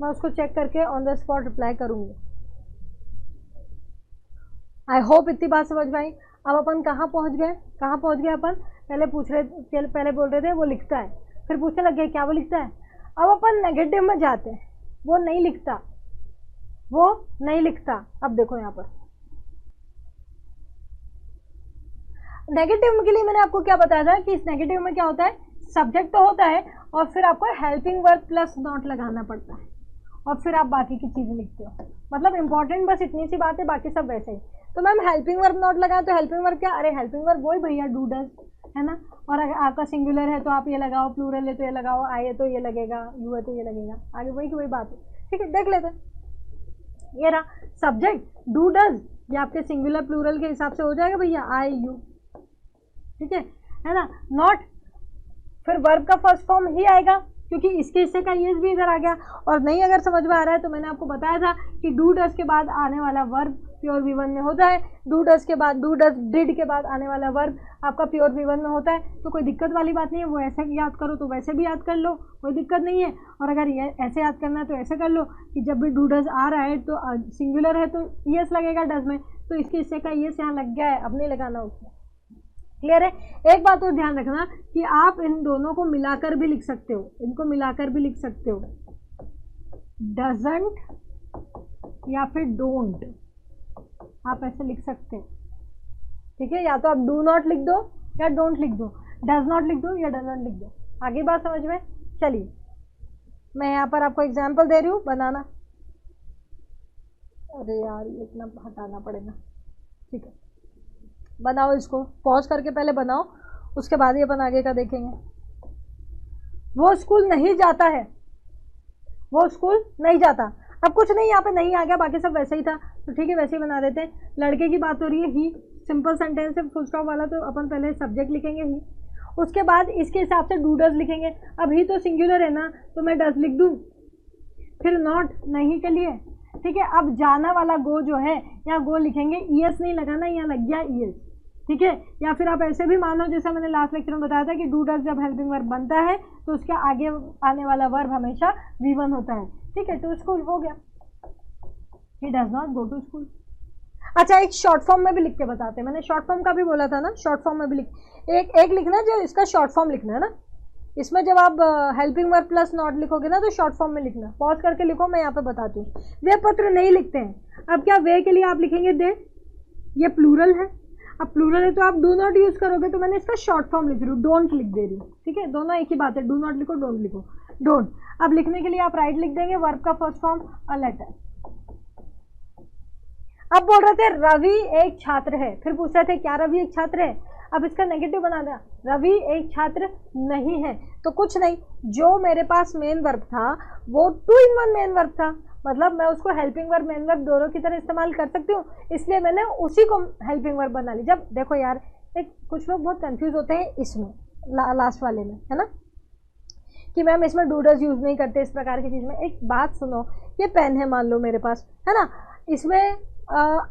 मैं उसको चेक करके ऑन द स्पॉट रिप्लाई करूंगी। आई होप इतनी बात समझ में आई। अब अपन कहाँ पहुँच गए अपन, पहले बोल रहे थे वो लिखता है, फिर पूछने लग गए क्या वो लिखता है। अब अपन नेगेटिव में जाते हैं, वो नहीं लिखता। अब देखो यहाँ पर नेगेटिव के लिए मैंने आपको क्या बताया था कि इस नेगेटिव में क्या होता है, सब्जेक्ट तो होता है और फिर आपको हेल्पिंग वर्ब प्लस नॉट लगाना पड़ता है, और फिर आप बाकी की चीज़ें लिखते हो। मतलब इंपॉर्टेंट बस इतनी सी बात है, बाकी सब वैसे ही। तो मैम हेल्पिंग वर्ब नॉट लगाए तो हेल्पिंग वर्ब क्या, अरे हेल्पिंग वर्ब वही भैया डू डज, है ना, और अगर आपका सिंगुलर है तो आप ये लगाओ, प्लूरल है तो ये लगाओ, आई है तो ये लगेगा, यू है तो ये लगेगा, आगे वही की वही बात है, ठीक है। देख लेते हैं, ये रहा सब्जेक्ट डू डज, ये आपके सिंगुलर प्लूरल के हिसाब से हो जाएगा भैया, आई यू, ठीक है ना। नॉट, फिर वर्ब का फर्स्ट फॉर्म ही आएगा, क्योंकि इसके हिस्से का ये भी इधर आ गया। और नहीं अगर समझ में आ रहा है तो मैंने आपको बताया था कि डू डज के बाद आने वाला वर्ब प्योर V1 में होता है, डू डज डिड के बाद आने वाला वर्ब आपका प्योर V1 में होता है, तो कोई दिक्कत वाली बात नहीं है। वो ऐसे याद करो तो वैसे भी याद कर लो, कोई दिक्कत नहीं है। और अगर ये ऐसे याद करना है तो ऐसे कर लो कि जब भी डू डज आ रहा है तो सिंगुलर है तो ईएस लगेगा डज में, तो इसके हिस्से का ईएस यहाँ लग गया है, अब नहीं लगाना उसमें। क्लियर है। एक बात और ध्यान रखना कि आप इन दोनों को मिलाकर भी लिख सकते हो, इनको मिलाकर भी लिख सकते हो, डजंट या फिर डोंट, आप ऐसे लिख सकते हैं, ठीक है। या तो आप डू नॉट लिख दो या डोंट लिख दो, डज नॉट लिख दो या डजंट लिख दो। आगे बात समझ में। चलिए मैं यहाँ पर आपको एग्जाम्पल दे रही हूँ बनाना। अरे यार ये इतना हटाना पड़ेगा, ठीक है। बनाओ, इसको पॉज करके पहले बनाओ, उसके बाद ही अपन आगे का देखेंगे। वो स्कूल नहीं जाता है, वो स्कूल नहीं जाता। अब कुछ नहीं, यहाँ पे नहीं आ गया, बाकी सब वैसे ही था, तो ठीक है वैसे ही बना देते हैं। लड़के की बात हो रही है, ही सिंपल सेंटेंस है, फुल स्टॉप वाला, तो अपन पहले सब्जेक्ट लिखेंगे ही, उसके बाद इसके हिसाब से डू डज लिखेंगे। अब ही तो सिंगुलर है ना, तो मैं डज लिख दूँ, फिर नॉट नहीं के लिए, ठीक है। अब जाना वाला गो जो है, यहाँ गो लिखेंगे, ईएस नहीं लगाना, यहाँ लग गया ईएस, ठीक है। या फिर आप ऐसे भी मानो, जैसा मैंने लास्ट लेक्चर में बताया था कि डू डज जब हेल्पिंग वर्ब बनता है तो उसके आगे आने वाला वर्ब हमेशा V1 होता है, ठीक है। तो स्कूल हो गया, he does not go to school. अच्छा, एक शॉर्ट फॉर्म में भी लिख के बताते हैं, मैंने शॉर्ट फॉर्म का भी बोला था ना, शॉर्ट फॉर्म में भी एक लिखना जो इसका शॉर्ट फॉर्म लिखना है ना। इसमें जब आप हेल्पिंग वर्ब प्लस नॉट लिखोगे ना तो शॉर्ट फॉर्म में लिखना, पॉज करके लिखो, मैं यहाँ पे बताती हूँ। वे पत्र नहीं लिखते हैं। अब क्या वे के लिए आप लिखेंगे दे, ये प्लूरल है, अब प्लूरल है तो आप डू नॉट यूज करोगे, तो मैंने इसका शॉर्ट फॉर्म लिख रही हूँ, डोंट लिख दे रही हूँ, ठीक है। दोनों एक ही बात है, डू नॉट लिखो, डोंट लिखो, डोंट। अब लिखने के लिए आप राइट लिख देंगे, वर्ब का फर्स्ट फॉर्म अ लेटर। अब बोल रहे थे रवि एक छात्र है, फिर पूछ रहे थे क्या रवि एक छात्र है। अब इसका नेगेटिव बना दिया, रवि एक छात्र नहीं है। तो कुछ नहीं, जो मेरे पास मेन वर्ब था वो 2 in 1 मेन वर्ब था, मतलब मैं उसको हेल्पिंग वर्ब मेन वर्ब दोनों की तरह इस्तेमाल कर सकती हूँ, इसलिए मैंने उसी को हेल्पिंग वर्ब बना ली। जब देखो यार, एक कुछ लोग बहुत कंफ्यूज होते हैं इसमें, लास्ट वाले में, है ना, कि मैम इसमें डू डज यूज नहीं करते, इस प्रकार की चीज़ में। एक बात सुनो, ये पेन है मान लो मेरे पास, है ना, इसमें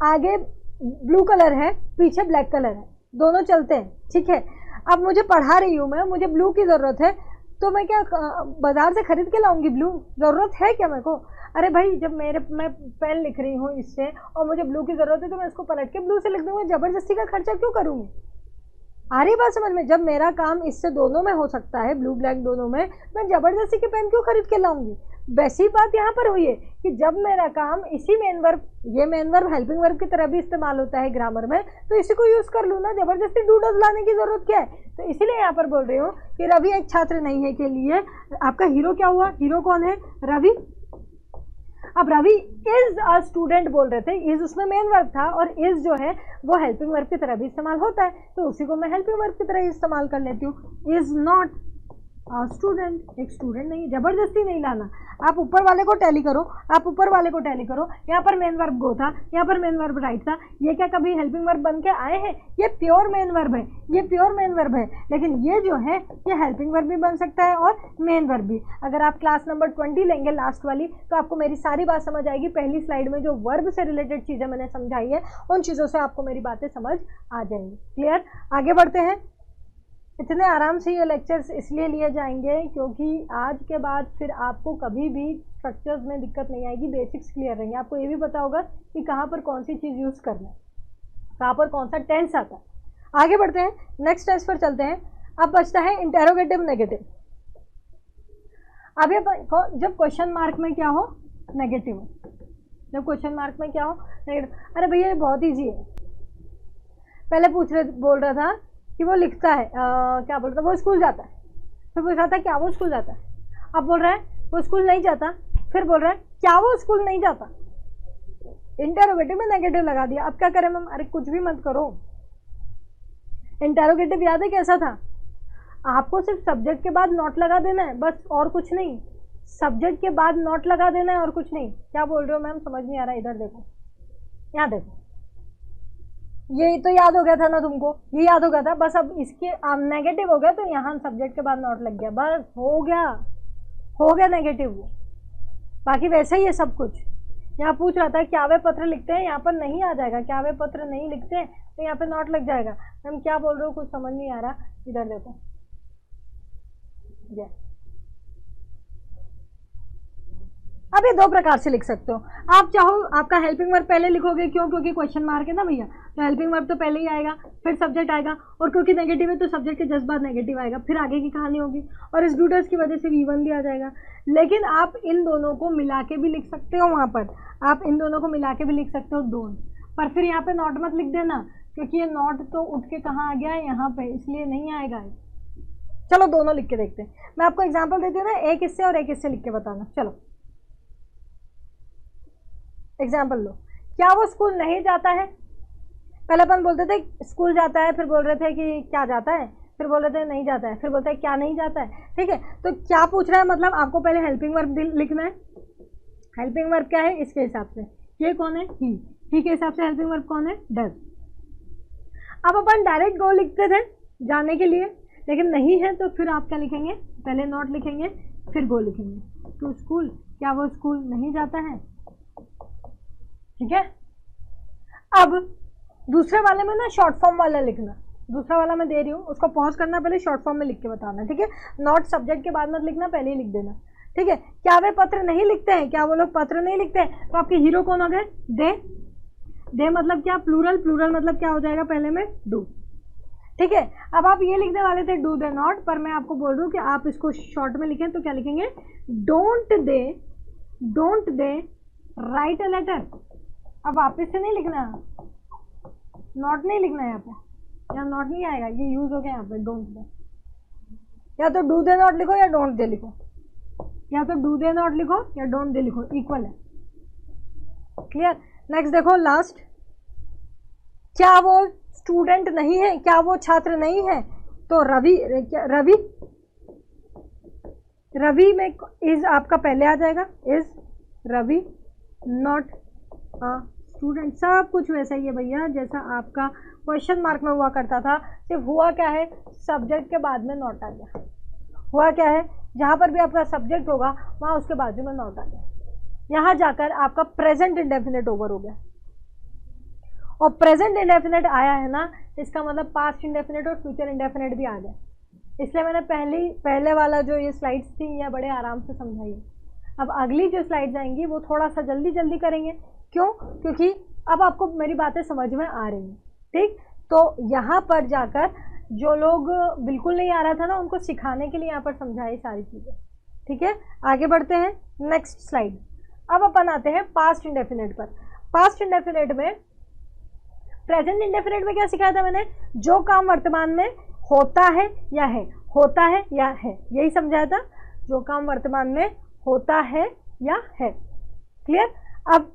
आगे ब्लू कलर है, पीछे ब्लैक कलर है, दोनों चलते हैं, ठीक है। अब मुझे पढ़ा रही हूँ मैं, मुझे ब्लू की ज़रूरत है, तो मैं क्या बाजार से खरीद के लाऊंगी ब्लू? ज़रूरत है क्या मेरे को? अरे भाई, जब मैं पेन लिख रही हूँ इससे और मुझे ब्लू की ज़रूरत है तो मैं इसको पलट के ब्लू से लिख दूंगी, ज़बरदस्ती का खर्चा क्यों करूँगी? आ रही बात समझ में? जब मेरा काम इससे दोनों में हो सकता है, ब्लू ब्लैक दोनों में, मैं ज़बरदस्ती की पेन क्यों खरीद के लाऊंगी? वैसी बात यहाँ पर हुई है कि जब मेरा काम इसी मेन वर्ब, ये मेन वर्ब हेल्पिंग वर्ब की तरह भी इस्तेमाल होता है ग्रामर में, तो इसी को यूज़ कर लूँ ना, ज़बरदस्ती डू डज लाने की ज़रूरत क्या है? तो इसीलिए यहाँ पर बोल रही हूँ कि रवि एक छात्र नहीं है के लिए आपका हीरो क्या हुआ? हीरो कौन है? रवि। अब रवि इज अ स्टूडेंट बोल रहे थे, इज उसमें मेन वर्ब था और इज जो है वो हेल्पिंग वर्ब की तरह भी इस्तेमाल होता है, तो उसी को मैं हेल्पिंग वर्ब की तरह इस्तेमाल कर लेती हूँ। इज नॉट स्टूडेंट, एक स्टूडेंट नहीं, जबरदस्ती नहीं लाना। आप ऊपर वाले को टैली करो, आप ऊपर वाले को टैली करो। यहाँ पर मेन वर्ब गो था, यहाँ पर मेन वर्ब राइट था, ये क्या कभी हेल्पिंग वर्ब बन के आए हैं? ये प्योर मेन वर्ब है, ये प्योर मेन वर्ब है, लेकिन ये जो है ये हेल्पिंग वर्ब भी बन सकता है और मेन वर्ब भी। अगर आप क्लास नंबर 20 लेंगे लास्ट वाली, तो आपको मेरी सारी बात समझ आएगी। पहली स्लाइड में जो वर्ब से रिलेटेड चीज़ें मैंने समझाई है, उन चीज़ों से आपको मेरी बातें समझ आ जाएंगी। क्लियर? आगे बढ़ते हैं। इतने आराम से ये लेक्चर्स इसलिए लिए जाएंगे क्योंकि आज के बाद फिर आपको कभी भी स्ट्रक्चर्स में दिक्कत नहीं आएगी, बेसिक्स क्लियर रहेंगे। आपको ये भी पता होगा कि कहाँ पर कौन सी चीज़ यूज़ करना है, कहाँ पर कौन सा टेंस आता है। आगे बढ़ते हैं, नेक्स्ट टेंस पर चलते हैं। अब बचता है इंटेरोगेटिव नेगेटिव। अब ये जब क्वेश्चन मार्क में क्या हो? नेगेटिव। जब क्वेश्चन मार्क में क्या हो? नेगेटिव। अरे भैया ये बहुत ईजी है। पहले बोल रहा था कि वो लिखता है, क्या बोल रहा था? वो स्कूल जाता है। फिर पूछ रहा था क्या वो स्कूल जाता है? अब बोल रहा है वो स्कूल नहीं जाता। फिर बोल रहा है क्या वो स्कूल नहीं जाता? इंटेरोगेटिव में नेगेटिव लगा दिया। अब क्या करें मैम? अरे कुछ भी मत करो। इंटेरोगेटिव याद है कैसा था? आपको सिर्फ सब्जेक्ट के बाद नॉट लगा देना है, बस, और कुछ नहीं। सब्जेक्ट के बाद नॉट लगा देना है और कुछ नहीं। क्या बोल रहे हो मैम? समझ नहीं आ रहा। इधर देखो, यहाँ देखो, ये तो याद हो गया था ना तुमको? ये याद हो गया था। बस अब इसके नेगेटिव हो गया तो यहाँ सब्जेक्ट के बाद नॉट लग गया, बस हो गया नेगेटिव। बाकी वैसे ही है सब कुछ। यहाँ पूछ रहा था क्या वे पत्र लिखते हैं, यहाँ पर नहीं आ जाएगा। क्या वे पत्र नहीं लिखते हैं तो यहाँ पे नॉट लग जाएगा। मैम क्या बोल रहे हो? कुछ समझ नहीं आ रहा। इधर देखो, अब ये दो प्रकार से लिख सकते हो। आप चाहो आपका हेल्पिंग वर्ब पहले लिखोगे, क्यों? क्योंकि क्वेश्चन मार्क है ना भैया, तो हेल्पिंग वर्ब तो पहले ही आएगा, फिर सब्जेक्ट आएगा, और क्योंकि नेगेटिव है तो सब्जेक्ट के जस्ट बाद नेगेटिव आएगा, फिर आगे की कहानी होगी। और इस डूडर्स की वजह से V1 भी आ जाएगा। लेकिन आप इन दोनों को मिला के भी लिख सकते हो। वहाँ पर आप इन दोनों को मिला के भी लिख सकते हो डोंट, पर फिर यहाँ पे नॉट मत लिख देना, क्योंकि ये नॉट तो उठ के कहाँ आ गया है? यहाँ पे, इसलिए नहीं आएगा। चलो दोनों लिख के देखते हैं। मैं आपको एग्जाम्पल देती हूँ ना, एक इससे और एक इससे लिख के बताना। चलो एग्जाम्पल लो। क्या वो स्कूल नहीं जाता है? पहले अपन बोलते थे स्कूल जाता है, फिर बोल रहे थे कि क्या जाता है, फिर बोल रहे थे नहीं जाता है, फिर बोलते हैं क्या नहीं जाता है। ठीक है, तो क्या पूछ रहा है? मतलब आपको पहले हेल्पिंग वर्ब लिखना है। हेल्पिंग वर्ब क्या है इसके हिसाब से? ये कौन है? ही के हिसाब से हेल्पिंग वर्ब कौन है? डज। अब अपन डायरेक्ट गो लिखते थे जाने के लिए, लेकिन नहीं है तो फिर आप क्या लिखेंगे? पहले नॉट लिखेंगे, फिर गो लिखेंगे। तो स्कूल, क्या वो स्कूल नहीं जाता है? ठीक है। अब दूसरे वाले में ना शॉर्ट फॉर्म वाला लिखना। दूसरा वाला मैं दे रही हूँ, उसको पॉज करना, पहले शॉर्ट फॉर्म में लिख के बताना। ठीक है, नॉट सब्जेक्ट के बाद मत लिखना, पहले ही लिख देना। ठीक है, क्या वे पत्र नहीं लिखते हैं? क्या वो लोग पत्र नहीं लिखते हैं? तो आपके हीरो कौन हो गए? दे मतलब क्या? प्लूरल मतलब क्या हो जाएगा? पहले में डू। ठीक है, अब आप ये लिखने वाले थे डू दे नॉट, पर मैं आपको बोल रही हूँ कि आप इसको शॉर्ट में लिखें तो क्या लिखेंगे? Don't they write a letter. अब वापस से नहीं लिखना, नॉट नहीं लिखना है यहाँ पे, यहाँ नॉट नहीं आएगा, ये यूज हो गया यहाँ पे डोंट दे। या तो डू दे नॉट लिखो या डोंट दे लिखो, या तो डू दे नॉट लिखो या डोंट दे लिखो, इक्वल है। क्लियर? नेक्स्ट देखो, लास्ट। क्या वो स्टूडेंट नहीं है? क्या वो छात्र नहीं है? तो रवि में इज आपका पहले आ जाएगा। Is Ravi not a student. सब कुछ वैसा ही है भैया जैसा आपका क्वेश्चन मार्क में हुआ करता था। सिर्फ हुआ क्या है? सब्जेक्ट के बाद में नॉट आ गया। हुआ क्या है? जहाँ पर भी आपका सब्जेक्ट होगा वहाँ उसके बाजू में नॉट आ गया। यहाँ जाकर आपका प्रेजेंट इंडेफिनिट ओवर हो गया। और प्रेजेंट इंडेफिनिट आया है ना, इसका मतलब पास्ट इंडेफिनिट और फ्यूचर इंडेफिनिट भी आ जाए। इसलिए मैंने पहले वाला जो ये स्लाइड्स थी ये बड़े आराम से समझाई। अब अगली जो स्लाइड्स आएंगी वो थोड़ा सा जल्दी करेंगे। क्यों? क्योंकि अब आपको मेरी बातें समझ में आ रही हैं। ठीक, तो यहाँ पर जाकर जो लोग बिल्कुल नहीं आ रहा था ना, उनको सिखाने के लिए यहाँ पर समझाई सारी चीज़ें। ठीक है, आगे बढ़ते हैं नेक्स्ट स्लाइड। अब अपन आते हैं पास्ट इंडेफिनिट पर। पास्ट इंडेफिनिट में, प्रेजेंट इंडेफिनिट में क्या सिखाया था मैंने? जो काम वर्तमान में होता है या है, होता है या है, यही समझाया था। जो काम वर्तमान में होता है या है। क्लियर? अब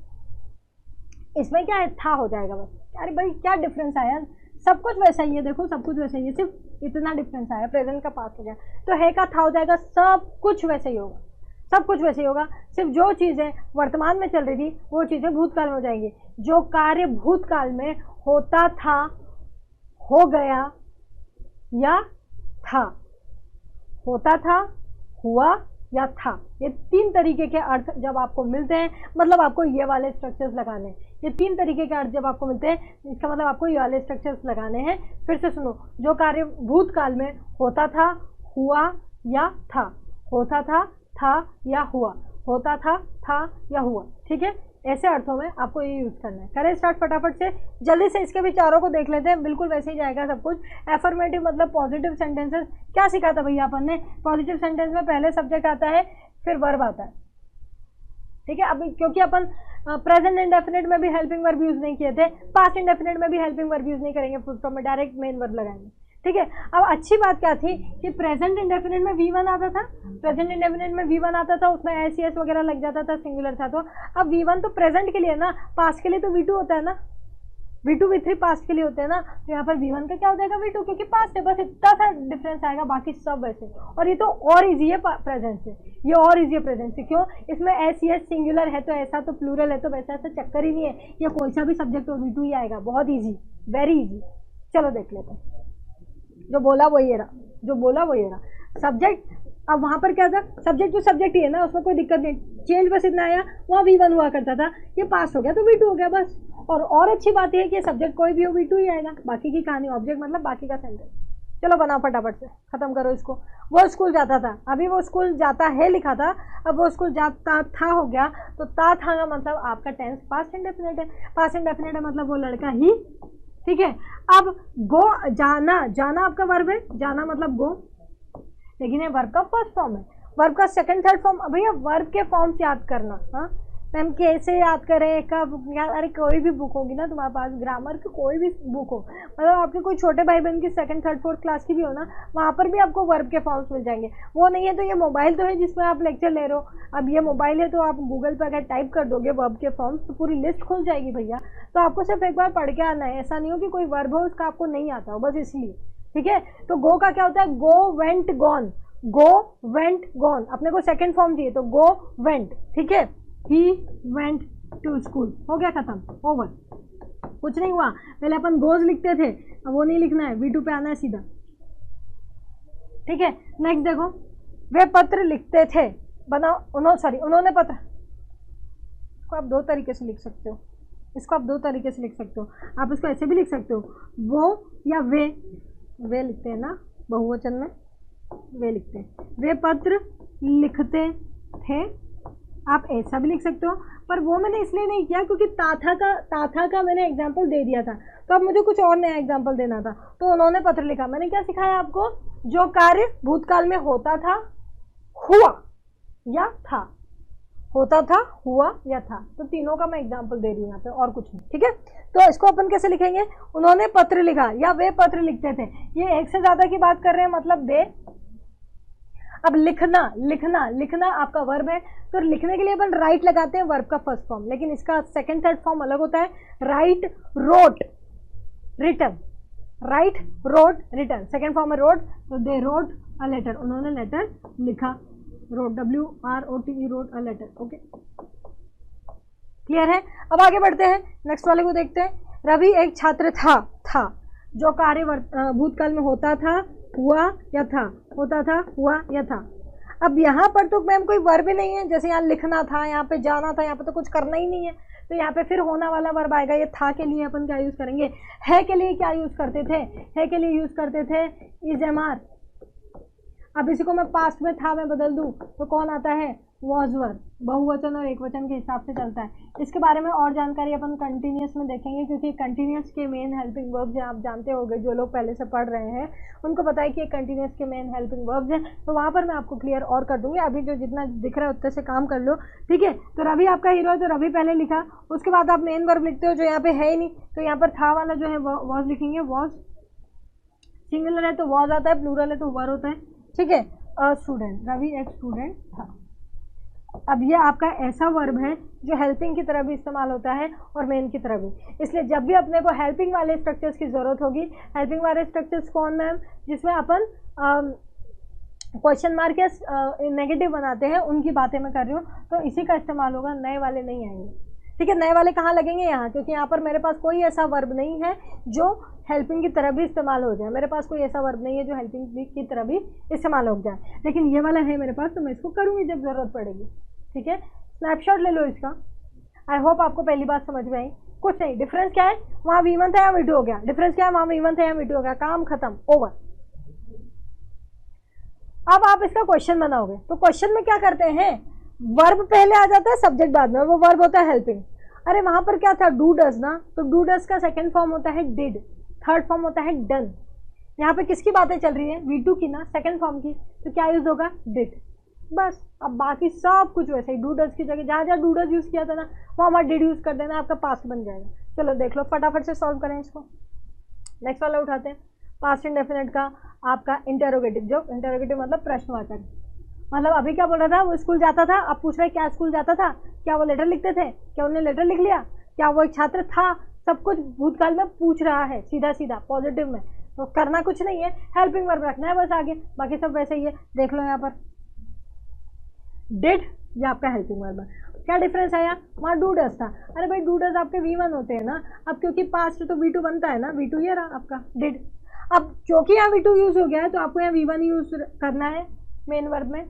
इसमें क्या है, था हो जाएगा बस। अरे भाई क्या डिफरेंस आया, सब कुछ वैसा ही है, देखो सब कुछ वैसा ही है, सिर्फ इतना डिफरेंस आया, प्रेजेंट का पास्ट हो गया। तो है का था हो जाएगा, सब कुछ वैसे ही होगा, सब कुछ वैसे ही होगा। सिर्फ जो चीज़ें वर्तमान में चल रही थी वो चीज़ें भूतकाल में हो जाएंगी। जो कार्य भूतकाल में होता था, हो गया या था, होता था, हुआ या था, ये तीन तरीके के अर्थ जब आपको मिलते हैं, मतलब आपको ये वाले स्ट्रक्चर्स लगाने हैं। ये तीन तरीके के अर्थ जब आपको मिलते हैं, इसका मतलब आपको ये वाले स्ट्रक्चर्स लगाने हैं। फिर से सुनो, जो कार्य भूतकाल में होता था, हुआ या था, होता था या हुआ, होता था या हुआ। ठीक है, ऐसे अर्थों में आपको ये यूज करना है। करें स्टार्ट फटाफट से, जल्दी से इसके भी चारों को देख लेते हैं, बिल्कुल वैसे ही जाएगा सब कुछ। एफर्मेटिव मतलब पॉजिटिव सेंटेंसेस, क्या सीखा था भैया अपन ने? पॉजिटिव सेंटेंस में पहले सब्जेक्ट आता है, फिर वर्ब आता है। ठीक है, अब क्योंकि अपन प्रेजेंट इंडेफिनिट में भी हेल्पिंग वर्ब यूज नहीं किए थे, पास्ट इंडेफिनिट में भी हेल्पिंग वर्ब यूज नहीं करेंगे, फुल स्टॉप में डायरेक्ट मेन वर्ब लगाएंगे। ठीक है, अब अच्छी बात क्या थी कि प्रेजेंट इंडेफिनिट में V1 आता था, प्रेजेंट इंडेफिनिट में V1 आता था, उसमें एस एस वगैरह लग जाता था, सिंगुलर था। तो अब V1 तो प्रेजेंट के लिए ना, पास्ट के लिए तो V2 होता है ना, V2 V3 पास्ट के लिए होते हैं ना, तो यहाँ पर V1 का क्या हो जाएगा V2, क्योंकि पास्ट है, बस इतना सा डिफरेंस आएगा, बाकी सब वैसे। और ये तो और इजी है प्रेजेंट से, ये और इजी है प्रेजेंट से। क्यों? इसमें एस एस सिंगुलर है तो ऐसा, तो प्लूरल है तो वैसा, ऐसा चक्कर ही नहीं है, ये कोई सा भी सब्जेक्ट हो V2 ही आएगा, बहुत ईजी, वेरी ईजी। चलो देख लेते हैं, जो बोला वो ये रहा, जो बोला वो ये रहा। सब्जेक्ट, अब वहाँ पर क्या था, सब्जेक्ट तो सब्जेक्ट ही है ना, उसमें कोई दिक्कत नहीं, चेंज बस इतना आया, वहाँ V1 हुआ करता था, ये पास हो गया तो V2 हो गया बस। और अच्छी बात है कि सब्जेक्ट कोई भी हो V2 ही आएगा, बाकी की कहानी, ऑब्जेक्ट मतलब बाकी का सेंटेंस। चलो बनाओ फटाफट से, खत्म करो इसको। वो स्कूल जाता था, अभी वो स्कूल जाता है लिखा था, अब वो स्कूल जाता था हो गया, तो था का मतलब आपका टेंस पास्ट इंडेफिनिट है, पास्ट इंडेफिनिट है मतलब वो लड़का ही। ठीक है, अब गो, जाना, जाना आपका वर्ब है, जाना मतलब गो, लेकिन ये वर्ब का फर्स्ट फॉर्म है, वर्ब का सेकंड थर्ड फॉर्म। भैया वर्ब के फॉर्म्स याद करना, हाँ मैम कैसे याद करें, कब याद? अरे कोई भी बुक होगी ना तुम्हारे पास, ग्रामर की कोई भी बुक हो, मतलब आपके कोई छोटे भाई बहन की सेकंड थर्ड फोर्थ क्लास की भी हो ना, वहाँ पर भी आपको वर्ब के फॉर्म्स मिल जाएंगे। वो नहीं है तो ये मोबाइल तो है जिसमें आप लेक्चर ले रहे हो, अब ये मोबाइल है तो आप गूगल पर अगर टाइप कर दोगे वर्ब के फॉर्म्स तो पूरी लिस्ट खुल जाएगी भैया। तो आपको सिर्फ एक बार पढ़ के आना है, ऐसा नहीं हो कि कोई वर्ब हो उसका आपको नहीं आता हो, बस इसलिए। ठीक है, तो गो का क्या होता है, go went gone, go went gone, अपने को सेकंड फॉर्म चाहिए तो गो वेंट। ठीक है, ही वेंट टू स्कूल, हो गया खत्म, ओवर, कुछ नहीं हुआ। पहले अपन गोज लिखते थे, अब वो नहीं लिखना है, V2 पे आना है सीधा। ठीक है, नेक्स्ट देखो, वे पत्र लिखते थे, बनाओ, उन्होंने पत्र, इसको आप दो तरीके से लिख सकते हो, इसको आप दो तरीके से लिख सकते हो। आप इसको ऐसे भी लिख सकते हो, वो या वे लिखते हैं ना बहुवचन में, वे लिखते हैं, वे पत्र लिखते थे, आप ऐसा भी लिख सकते हो। पर वो मैंने इसलिए नहीं किया क्योंकि ताथा का मैंने एग्जाम्पल दे दिया था, तो अब मुझे कुछ और नया एग्जाम्पल देना था, तो उन्होंने पत्र लिखा। मैंने क्या सिखाया आपको, जो कार्य भूतकाल में होता था, हुआ या था, होता था, हुआ या था, तो तीनों का मैं एग्जाम्पल दे रही हूँ यहाँ पे, और कुछ नहीं। ठीक है, तो इसको अपन कैसे लिखेंगे, उन्होंने पत्र लिखा या वे पत्र लिखते थे, ये एक से ज्यादा की बात कर रहे हैं, मतलब दे। अब लिखना आपका वर्ब है, तो लिखने के लिए अपन राइट लगाते हैं, वर्ब का फर्स्ट फॉर्म, लेकिन इसका सेकंड थर्ड फॉर्म अलग होता है, write wrote written, write wrote written, second form है रोट, तो दे रोट अ लेटर, उन्होंने लेटर लिखा, wrote, WROTE wrote a letter. Okay, clear है? अब आगे बढ़ते हैं, नेक्स्ट वाले को देखते हैं। रवि एक छात्र था, जो कार्य भूतकाल में होता था, हुआ या था, होता था, हुआ या था। अब यहाँ पर तो मैम कोई वर्ब ही नहीं है, जैसे यहाँ लिखना था, यहाँ पे जाना था, यहाँ पे तो कुछ करना ही नहीं है, तो यहाँ पे फिर होना वाला वर्ब आएगा। ये था के लिए अपन क्या यूज़ करेंगे, है के लिए क्या यूज़ करते थे, है के लिए यूज़ करते थे इज एम आर। अब इसी को मैं पास्ट में था में बदल दूँ तो कौन आता है, वॉज वर। बहुवचन और एकवचन के हिसाब से चलता है। इसके बारे में और जानकारी अपन कंटिन्यूस में देखेंगे, क्योंकि कंटिन्यूस के मेन हेल्पिंग वर्ब्स हैं, आप जानते होंगे जो लोग पहले से पढ़ रहे हैं उनको पता है कि कंटिन्यूस के मेन हेल्पिंग वर्ब्स हैं, तो वहाँ पर मैं आपको क्लियर और कर दूंगी। अभी जो जितना दिख रहा है उतने से काम कर लो, ठीक है। तो रवि आपका हीरो है, तो रवि पहले लिखा, उसके बाद आप मेन वर्ब लिखते हो जो यहाँ पे है ही नहीं, तो यहाँ पर था वाला जो है वॉज लिखेंगे। वॉज सिंगुलर है तो वॉज आता है, प्लूरल है तो वर होता है, ठीक है। स्टूडेंट, रवि एक स्टूडेंट था। अब ये आपका ऐसा वर्ब है जो हेल्पिंग की तरह भी इस्तेमाल होता है और मेन की तरह भी, इसलिए जब भी अपने को हेल्पिंग वाले स्ट्रक्चर्स की ज़रूरत होगी, हेल्पिंग वाले स्ट्रक्चर्स कौन मैम, जिसमें अपन क्वेश्चन मार्क या नेगेटिव बनाते हैं, उनकी बातें मैं कर रही हूँ, तो इसी का इस्तेमाल होगा, नए वाले नहीं आएंगे, ठीक है। नए वाले कहाँ लगेंगे, यहाँ, क्योंकि यहाँ पर मेरे पास कोई ऐसा वर्ब नहीं है जो हेल्पिंग की तरह भी इस्तेमाल हो जाए। मेरे पास कोई ऐसा वर्ब नहीं है जो हेल्पिंग की तरह भी इस्तेमाल हो जाए, लेकिन ये वाला है मेरे पास, तो मैं इसको करूँगी जब ज़रूरत पड़ेगी, ठीक है। स्नैपशॉट ले लो इसका। आई होप आपको पहली बात समझ में आई। कुछ नहीं, डिफरेंस क्या है, वहाँ V1 था यहाँ V2 हो गया, डिफरेंस क्या है, वहाँ V1 था यहाँ V2 हो गया, काम खत्म, ओवर। अब आप इसका क्वेश्चन बनाओगे, तो क्वेश्चन में क्या करते हैं, वर्ब पहले आ जाता है, सब्जेक्ट बाद में, वो वर्ब होता है हेल्पिंग। अरे वहां पर क्या था, डू डज ना, तो डू डज का सेकंड फॉर्म होता है डिड, थर्ड फॉर्म होता है डन। यहाँ पे किसकी बातें चल रही है, V2 की ना, सेकंड फॉर्म की, तो क्या यूज होगा, डिड, बस। अब बाकी सब कुछ वैसे ही, डू डज की जगह जहाँ जहाँ डू डज यूज किया था ना, वहाँ डिड यूज कर देना, आपका पास्ट बन जाएगा। चलो देख लो, फटाफट से सॉल्व करें इसको। नेक्स्ट वाला उठाते हैं, पास्ट इंडेफिनिट का आपका इंटेरोगेटिव, जो इंटेरोगेटिव मतलब प्रश्नवाचक, मतलब अभी क्या बोल रहा था, वो स्कूल जाता था, अब पूछ रहे क्या स्कूल जाता था, क्या वो लेटर लिखते थे, क्या उन्होंने लेटर लिख लिया, क्या वो एक छात्र था, सब कुछ भूतकाल में पूछ रहा है, सीधा सीधा पॉजिटिव में, तो करना कुछ नहीं है, हेल्पिंग वर्ब रखना है बस आगे, बाकी सब वैसे ही है। देख लो यहाँ पर डिड, ये आपका हेल्पिंग वर्ब है। क्या डिफरेंस आया, वहाँ डू डज था, अरे भाई डू डज आपके V1 होते हैं ना, अब क्योंकि पास्ट तो V2 बनता है ना, V2 ये रहा आपका डिड। अब क्योंकि यहाँ V2 यूज हो गया है, तो आपको यहाँ V1 यूज करना है मेन वर्ब में।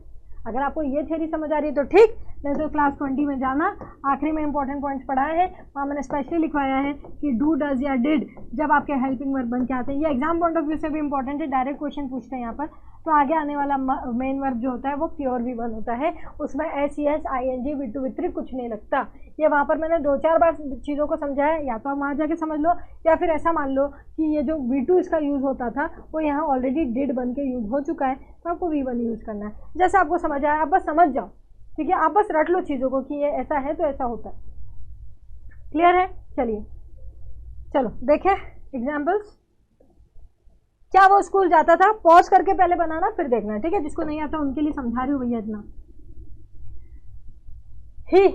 अगर आपको ये थ्योरी समझ आ रही है तो ठीक, नहीं तो क्लास 20 में जाना, आखिरी में इंपॉर्टेंट पॉइंट्स पढ़ाए हैं, वहाँ मैंने स्पेशली लिखवाया है कि डू डज या डिड जब आपके हेल्पिंग वर्ब बन के आते हैं, ये एग्जाम पॉइंट ऑफ व्यू से भी इंपॉर्टेंट है, डायरेक्ट क्वेश्चन पूछते हैं यहाँ पर, तो आगे आने वाला मेन वर्ब जो होता है वो प्योर V1 होता है, उसमें SES ING V2 V3 कुछ नहीं लगता। ये वहाँ पर मैंने 2-4 बार चीज़ों को समझाया, या तो आप वहाँ जाके समझ लो, या फिर ऐसा मान लो कि ये जो V2 इसका यूज़ होता था वो यहाँ ऑलरेडी डिड बन के यूज़ हो चुका है, तो आपको V1 यूज़ करना है। जैसे आपको समझ आया, आप बस समझ जाओ, ठीक है, आप बस रट लो चीज़ों को कि ये ऐसा है तो ऐसा होता है। क्लियर है, चलिए चलो देखें एग्जाम्पल्स। क्या वो स्कूल जाता था, पॉज करके पहले बनाना फिर देखना, ठीक है, जिसको नहीं आता उनके लिए समझा रही हूँ भैया इतना ही।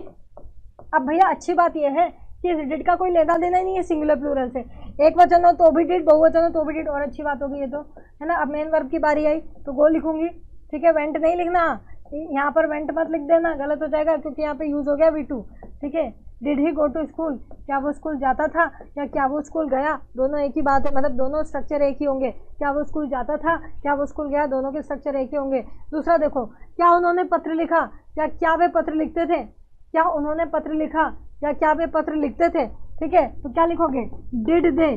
अब भैया अच्छी बात यह है कि डिड का कोई लेना देना ही नहीं है सिंगुलर प्लूरल से, एक वचन हो तो भी डिड, बहुवचन हो तो भी डिड, और अच्छी बात होगी ये तो, है ना। अब मेन वर्ब की बारी आई तो गो लिखूंगी, ठीक है, वेंट नहीं लिखना, यहाँ पर वेंट मत लिख देना, गलत हो जाएगा, क्योंकि यहाँ पे यूज हो गया V2, ठीक है। Did he go to school, क्या वो स्कूल जाता था या क्या वो स्कूल गया, दोनों एक ही बात है, मतलब दोनों स्ट्रक्चर एक ही होंगे, क्या वो स्कूल जाता था, क्या वो स्कूल गया, दोनों के स्ट्रक्चर एक ही होंगे। दूसरा देखो, क्या उन्होंने पत्र लिखा, या क्या वे पत्र लिखते थे, क्या उन्होंने पत्र लिखा या क्या वे पत्र लिखते थे, ठीक है, तो क्या लिखोगे, डिड दे,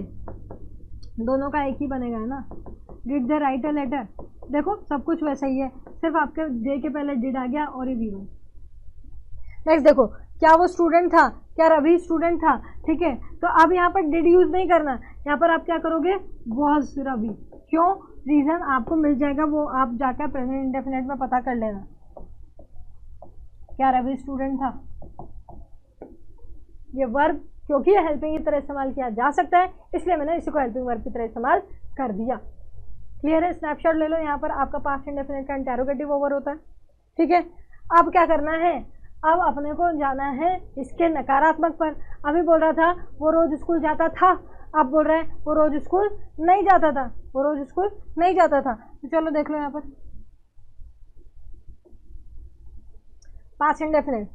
दोनों का एक ही बनेगा, है ना, did they write a letter. देखो सब कुछ वैसा ही है, सिर्फ आपके दे के पहले डिड आ गया और ये V1। नेक्स्ट देखो, क्या वो स्टूडेंट था, क्या रवि स्टूडेंट था, ठीक है, तो अब यहाँ पर डिड यूज नहीं करना, यहाँ पर आप क्या करोगे, वॉज रवि। क्यों, रीजन आपको मिल जाएगा, वो आप जाकर प्रेजेंट इंडेफिनिट में पता कर लेना, क्या रवि स्टूडेंट था। ये वर्ब क्योंकि ये हेल्पिंग की तरह इस्तेमाल किया जा सकता है, इसलिए मैंने इसी को हेल्पिंग वर्ब की तरह इस्तेमाल कर दिया। क्लियर है, स्नैपशॉट ले लो, यहाँ पर आपका पास्ट इंडेफिनिट का इंटेरोगेटिव ओवर होता है, ठीक है। अब क्या करना है, अब अपने को जाना है इसके नकारात्मक पर। अभी बोल रहा था वो रोज स्कूल जाता था, अब बोल रहा है वो रोज स्कूल नहीं जाता था, वो रोज स्कूल नहीं जाता था, तो चलो देख लो यहाँ पर पास्ट इंडेफिनिट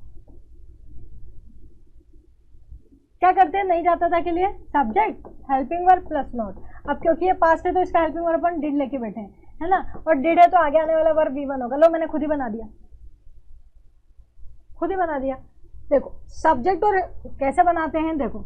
क्या करते हैं, नहीं जाता था के लिए subject helping verb plus not. अब क्योंकि ये पास्ट है तो इसका हेल्पिंग वर्ब अपन डिड लेके बैठे हैं, है ना, और डिड है तो आगे आने वाला वर्ब V1 होगा। लो मैंने खुद ही बना दिया, खुद ही बना दिया। देखो सब्जेक्ट और कैसे बनाते हैं, देखो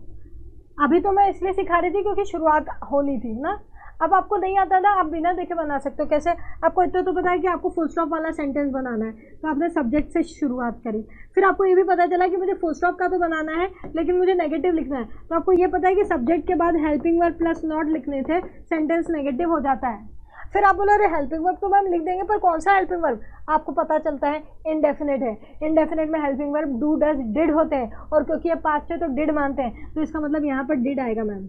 अभी तो मैं इसलिए सिखा रही थी क्योंकि शुरुआत होनी थी ना। अब आपको नहीं आता था, आप बिना देखे बना सकते हो। कैसे? आपको इतना तो पता है कि आपको फुल स्टॉप वाला सेंटेंस बनाना है, तो आपने सब्जेक्ट से शुरुआत करी। फिर आपको ये भी पता चला कि मुझे फुल स्टॉप का तो बनाना है लेकिन मुझे नेगेटिव लिखना है, तो आपको ये पता है कि सब्जेक्ट के बाद हेल्पिंग वर्ब प्लस नॉट लिखने थे, सेंटेंस नेगेटिव हो जाता है। फिर आप बोलो अरे हेल्पिंग वर्ब तो मैम लिख देंगे, पर कौन सा हेल्पिंग वर्ब? आपको पता चलता है इनडेफिनेट है। इनडेफिनेट में helping verb do does did होते हैं, और क्योंकि ये पास्ट है तो डिड मानते हैं, तो इसका मतलब यहाँ पर डिड आएगा मैम।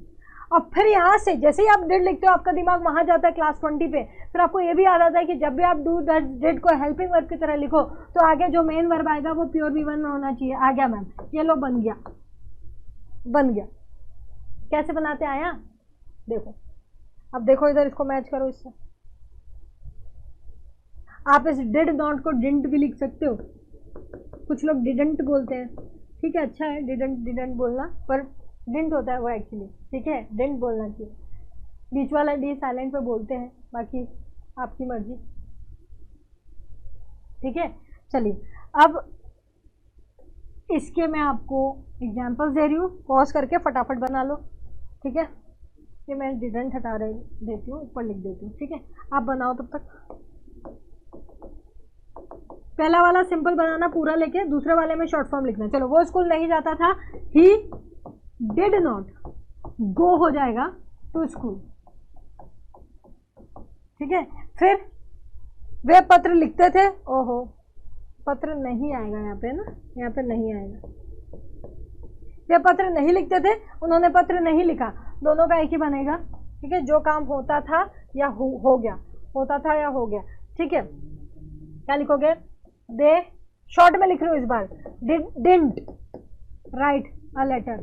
और फिर यहाँ से जैसे ही आप डिड लिखते हो आपका दिमाग वहाँ जाता है क्लास 20 पे। फिर आपको ये भी याद आता है कि जब भी आप डू डज डिड को हेल्पिंग वर्ब की तरह लिखो तो आगे जो मेन वर्ब आएगा वो प्योर V1 में होना चाहिए। आ गया मैम, ये लो बन गया, बन गया। कैसे बनाते आया? देखो अब देखो इधर, इसको मैच करो इससे। आप इस डिड नॉट को डिडंट भी लिख सकते हो, कुछ लोग डिडंट बोलते हैं, ठीक है, अच्छा है डिडंट बोलना, पर डिडंट होता है वो एक्चुअली, ठीक है, डिडंट बोलना चाहिए। बीच वाला डी साइलेंट पे बोलते हैं, बाकी आपकी मर्जी, ठीक है। चलिए अब इसके मैं आपको एग्जांपल्स दे रही हूँ, पॉज करके फटाफट बना लो, ठीक है। ये मैं डिडंट हटा देती हूँ, ऊपर लिख देती हूँ, ठीक है। आप बनाओ तब तक। पहला वाला सिंपल बनाना पूरा लेके, दूसरे वाले में शॉर्ट फॉर्म लिखना। चलो, वो स्कूल नहीं जाता था, ही डिड नॉट गो हो जाएगा टू स्कूल, ठीक है। फिर वे पत्र लिखते थे, ओहो पत्र नहीं आएगा यहाँ पे ना, यहाँ पे नहीं आएगा। वे पत्र नहीं लिखते थे, उन्होंने पत्र नहीं लिखा, दोनों का एक ही बनेगा, ठीक है। जो काम होता था या हो गया, होता था या हो गया, ठीक है। क्या लिखोगे? दे, शॉर्ट में लिख रही हूँ इस बार, डिडंट राइट अ लेटर,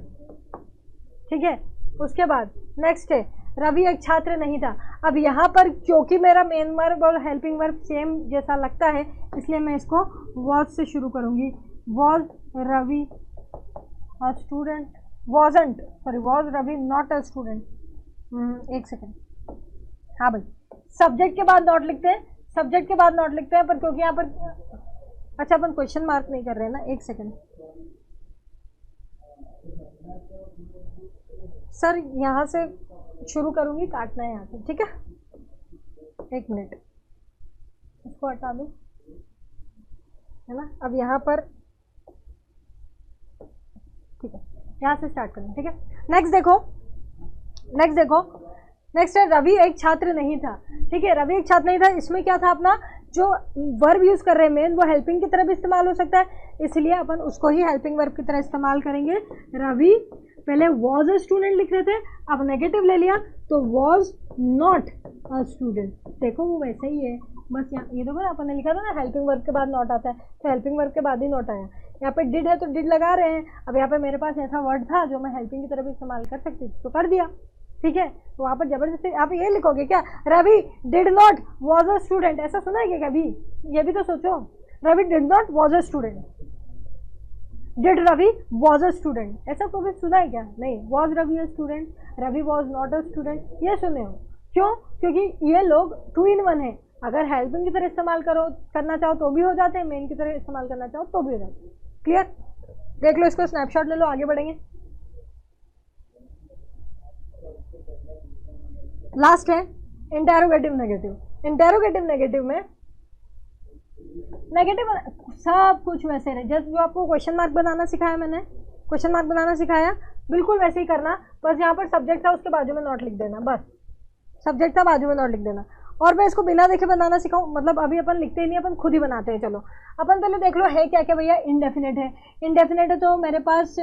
ठीक है। उसके बाद नेक्स्ट है, रवि एक छात्र नहीं था। अब यहाँ पर क्योंकि मेरा मेन वर्ब और हेल्पिंग वर्ब सेम जैसा लगता है, इसलिए मैं इसको वॉज से शुरू करूँगी। Was Ravi a student, wasn't, sorry, was Ravi not a student. एक सेकेंड, हाँ भाई, सब्जेक्ट के बाद नॉट लिखते हैं, सब्जेक्ट के बाद नॉट लिखते हैं, पर क्योंकि यहाँ पर अच्छा अपन क्वेश्चन मार्क नहीं कर रहे हैं ना, एक सेकेंड सर, यहाँ से शुरू करूँगी, काटना है यहाँ से, ठीक है। एक मिनट, इसको हटा दूँ, है ना। अब यहाँ पर ठीक है, यहाँ से स्टार्ट करें, ठीक है। नेक्स्ट देखो, नेक्स्ट है रवि एक छात्र नहीं था, ठीक है। रवि एक छात्र नहीं था, इसमें क्या था, अपना जो वर्ब यूज कर रहे हैं मेन, वो हेल्पिंग की तरह भी इस्तेमाल हो सकता है, इसलिए अपन उसको ही हेल्पिंग वर्ब की तरह इस्तेमाल करेंगे। रवि पहले वॉज अ स्टूडेंट लिख रहे थे, अब नेगेटिव ले लिया तो वॉज नॉट अ स्टूडेंट। देखो वो वैसा ही है, बस यहाँ ये देखो ना, अपन ने लिखा था ना हेल्पिंग वर्ब के बाद नॉट आता है, तो हेल्पिंग वर्ब के बाद ही नॉट आया। यहाँ पे डिड है तो डिड लगा रहे हैं। अब यहाँ पे मेरे पास ऐसा वर्ड था जो मैं हेल्पिंग की तरह भी इस्तेमाल कर सकती थी, तो कर दिया, ठीक है। तो वहाँ पर जबरदस्ती आप ये लिखोगे क्या, Ravi did not was a student, ऐसा सुना है क्या कभी? ये भी तो सोचो, Ravi did not was a student, did Ravi was a student, ऐसा कभी सुना है क्या? नहीं। Was Ravi a student, Ravi was not a student, ये सुने हो। क्यों? क्योंकि ये लोग 2 in 1 है, अगर हेल्पिंग की तरह इस्तेमाल करना चाहो तो भी हो जाते हैं, मेन की तरह इस्तेमाल करना चाहो तो भी हो जाते हैं। क्लियर? देख लो, इसको स्नैपशॉट ले लो, आगे बढ़ेंगे। लास्ट है इंटेरोगेटिव नेगेटिव। इंटेरोगेटिव नेगेटिव में नेगेटिव सब कुछ वैसे रहे, जैसे जो आपको क्वेश्चन मार्क बनाना सिखाया मैंने, क्वेश्चन मार्क बनाना सिखाया, बिल्कुल वैसे ही करना। बस यहाँ पर सब्जेक्ट था, उसके बाजू में नॉट लिख देना, बस सब्जेक्ट था, बाजू में नॉट लिख देना। और मैं इसको बिना देखे बनाना सिखाऊं, मतलब अभी अपन लिखते ही नहीं, अपन खुद ही बनाते हैं। चलो अपन पहले देख लो है क्या क्या भैया। इंडेफिनेट है, इंडेफिनेट है तो मेरे पास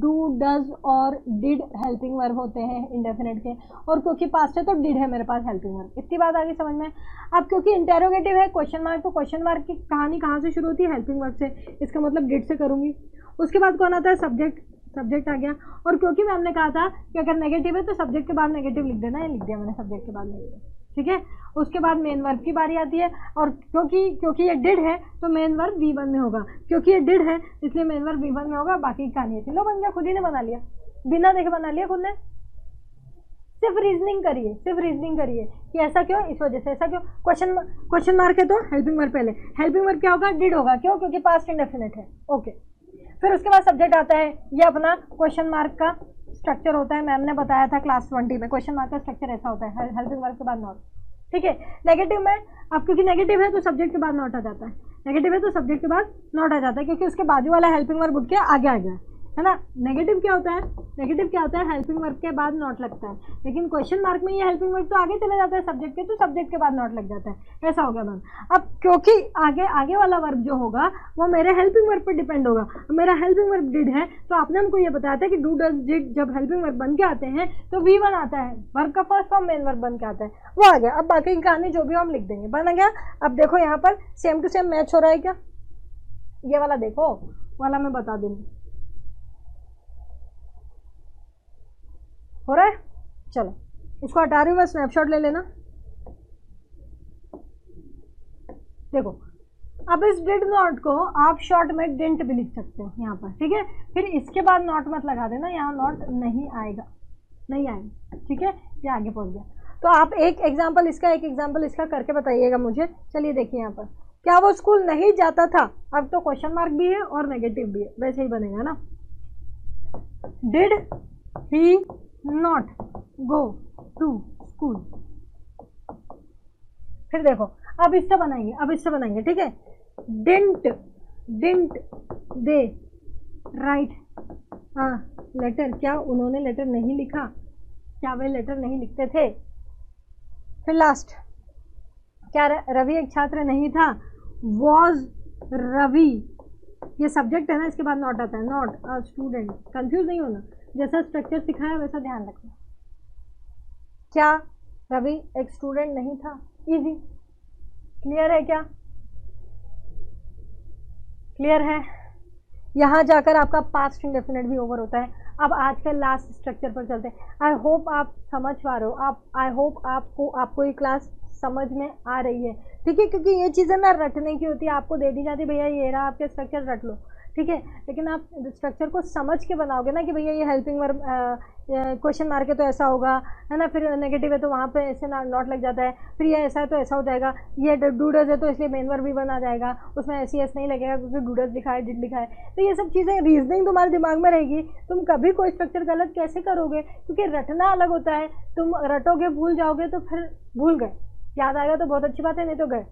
डू डज और डिड हेल्पिंग वर्ब होते हैं इंडेफिनेट के, और क्योंकि पास्ट है तो डिड है मेरे पास हेल्पिंग वर्ब। इतनी बात आगे समझ में। अब क्योंकि इंटेरोगेटिव है, क्वेश्चन मार्क, तो क्वेश्चन मार्क की कहानी कहाँ से शुरू होती है? हेल्पिंग वर्ब से, इसका मतलब डिड से करूँगी। उसके बाद कौन आता है? सब्जेक्ट, सब्जेक्ट आ गया। और क्योंकि मैम ने कहा था कि अगर नेगेटिव है तो सब्जेक्ट के बाद नेगेटिव लिख देना, ये लिख दिया मैंने सब्जेक्ट के बाद नेगेटिव, ठीक है। उसके बाद मेन वर्ब की बारी आती है, और क्योंकि ये डिड है तो मेन वर्ब V1 में होगा, क्योंकि ये डिड है इसलिए मेन वर्ब V1 में होगा। बाकी कहानी थी, लो बन गया, खुद ही ने बना लिया, बिना देखे बना लिया खुद ने। सिर्फ रीजनिंग करिए, सिर्फ रीजनिंग करिए कि ऐसा क्यों, इस वजह से, ऐसा क्यों। क्वेश्चन मार्क है तो हेल्पिंग वर्ब पहले, हेल्पिंग वर्ब क्या होगा? डिड होगा। क्यों? क्योंकि पास्ट इंडेफिनिट है। ओके, फिर उसके बाद सब्जेक्ट आता है, ये अपना क्वेश्चन मार्क का स्ट्रक्चर होता है, मैम ने बताया था क्लास 20 में क्वेश्चन मार्क का स्ट्रक्चर ऐसा होता है, हेल्पिंग वर्ब के बाद नॉट। ठीक है, नेगेटिव में अब क्योंकि नेगेटिव है तो सब्जेक्ट के बाद नॉट आ जाता है, नेगेटिव है तो सब्जेक्ट के बाद नॉट आ जाता है, क्योंकि उसके बाजू वाला हेल्पिंग वर्ब उठ के आगे आ गया है ना। नेगेटिव क्या होता है, नेगेटिव क्या होता है, हेल्पिंग वर्ब के बाद नॉट लगता है, लेकिन क्वेश्चन मार्क में ये हेल्पिंग वर्ब तो आगे चले जाता है सब्जेक्ट के, तो सब्जेक्ट के बाद नॉट लग जाता है, ऐसा हो गया मैम। अब क्योंकि आगे वाला वर्ब जो होगा वो मेरे हेल्पिंग वर्ब पर डिपेंड होगा, मेरा हेल्पिंग वर्ब डिड है, तो आपने हमको ये बताया था कि डू डज डिड जब हेल्पिंग वर्ब बन के आते हैं तो V1 आता है, वर्ब का फर्स्ट फॉर्म मेन वर्ब बन के आता है, वो आ गया। अब बाकी की कहानी जो भी हम लिख देंगे, बन गया। अब देखो यहाँ पर सेम टू सेम मैच हो रहा है क्या, ये वाला देखो वाला मैं बता दूंगी, हो रहा है। चलो इसको हटा रही हूँ मैं, स्नैपशॉट ले लेना। देखो अब इस डिड नॉट को आप शॉर्ट में डिडंट भी लिख सकते हो यहाँ पर, ठीक है। फिर इसके बाद नॉट मत लगा देना, यहाँ नॉट नहीं आएगा, नहीं आएगा, ठीक है, ये आगे पहुँच गया। तो आप एक एग्जाम्पल इसका एक एग्जाम्पल इसका करके बताइएगा मुझे। चलिए देखिए यहाँ पर, क्या वो स्कूल नहीं जाता था, अब तो क्वेश्चन मार्क भी है और नेगेटिव भी है, वैसे ही बनेगा ना। Did he not go to school. फिर देखो अब इससे बनाएंगे, ठीक है। डिडंट दे राइट लेटर, क्या उन्होंने लेटर नहीं लिखा, क्या वे लेटर नहीं लिखते थे। फिर लास्ट, क्या रवि एक छात्र नहीं था, वॉज रवि, ये सब्जेक्ट है ना, इसके बाद नॉट आता है, नॉट अ स्टूडेंट। कंफ्यूज नहीं होना, जैसा स्ट्रक्चर सिखाया वैसा ध्यान रखना। क्या रवि एक स्टूडेंट नहीं था, इजी, क्लियर है क्या, क्लियर है। यहाँ जाकर आपका पास्ट इंडेफिनिट भी ओवर होता है। अब आज के लास्ट स्ट्रक्चर पर चलते हैं। आई होप आप समझ पा रहे हो, आई होप आपको ये क्लास समझ में आ रही है, ठीक है, क्योंकि ये चीज़ें ना रटने की होती है, आपको दे दी जाती है, भैया ये रहा आपके स्ट्रक्चर, रट लो, ठीक है। लेकिन आप स्ट्रक्चर को समझ के बनाओगे ना कि भैया ये हेल्पिंग वर्ब क्वेश्चन मार्क है तो ऐसा होगा, है ना, फिर नेगेटिव है तो वहाँ पे ऐसे नॉट लग जाता है, फिर ये ऐसा है तो ऐसा हो जाएगा, ये डू डज है तो इसलिए मेन वर्ब भी बना जाएगा, उसमें एस नहीं लगेगा क्योंकि डू डज लिखा है, डिड लिखा है। तो ये सब चीज़ें रीजनिंग तुम्हारे दिमाग में रहेगी, तुम कभी कोई स्ट्रक्चर गलत कैसे करोगे, क्योंकि रटना अलग होता है, तुम रटोगे भूल जाओगे तो फिर भूल गए, याद आएगा तो बहुत अच्छी बात है, नहीं तो गए।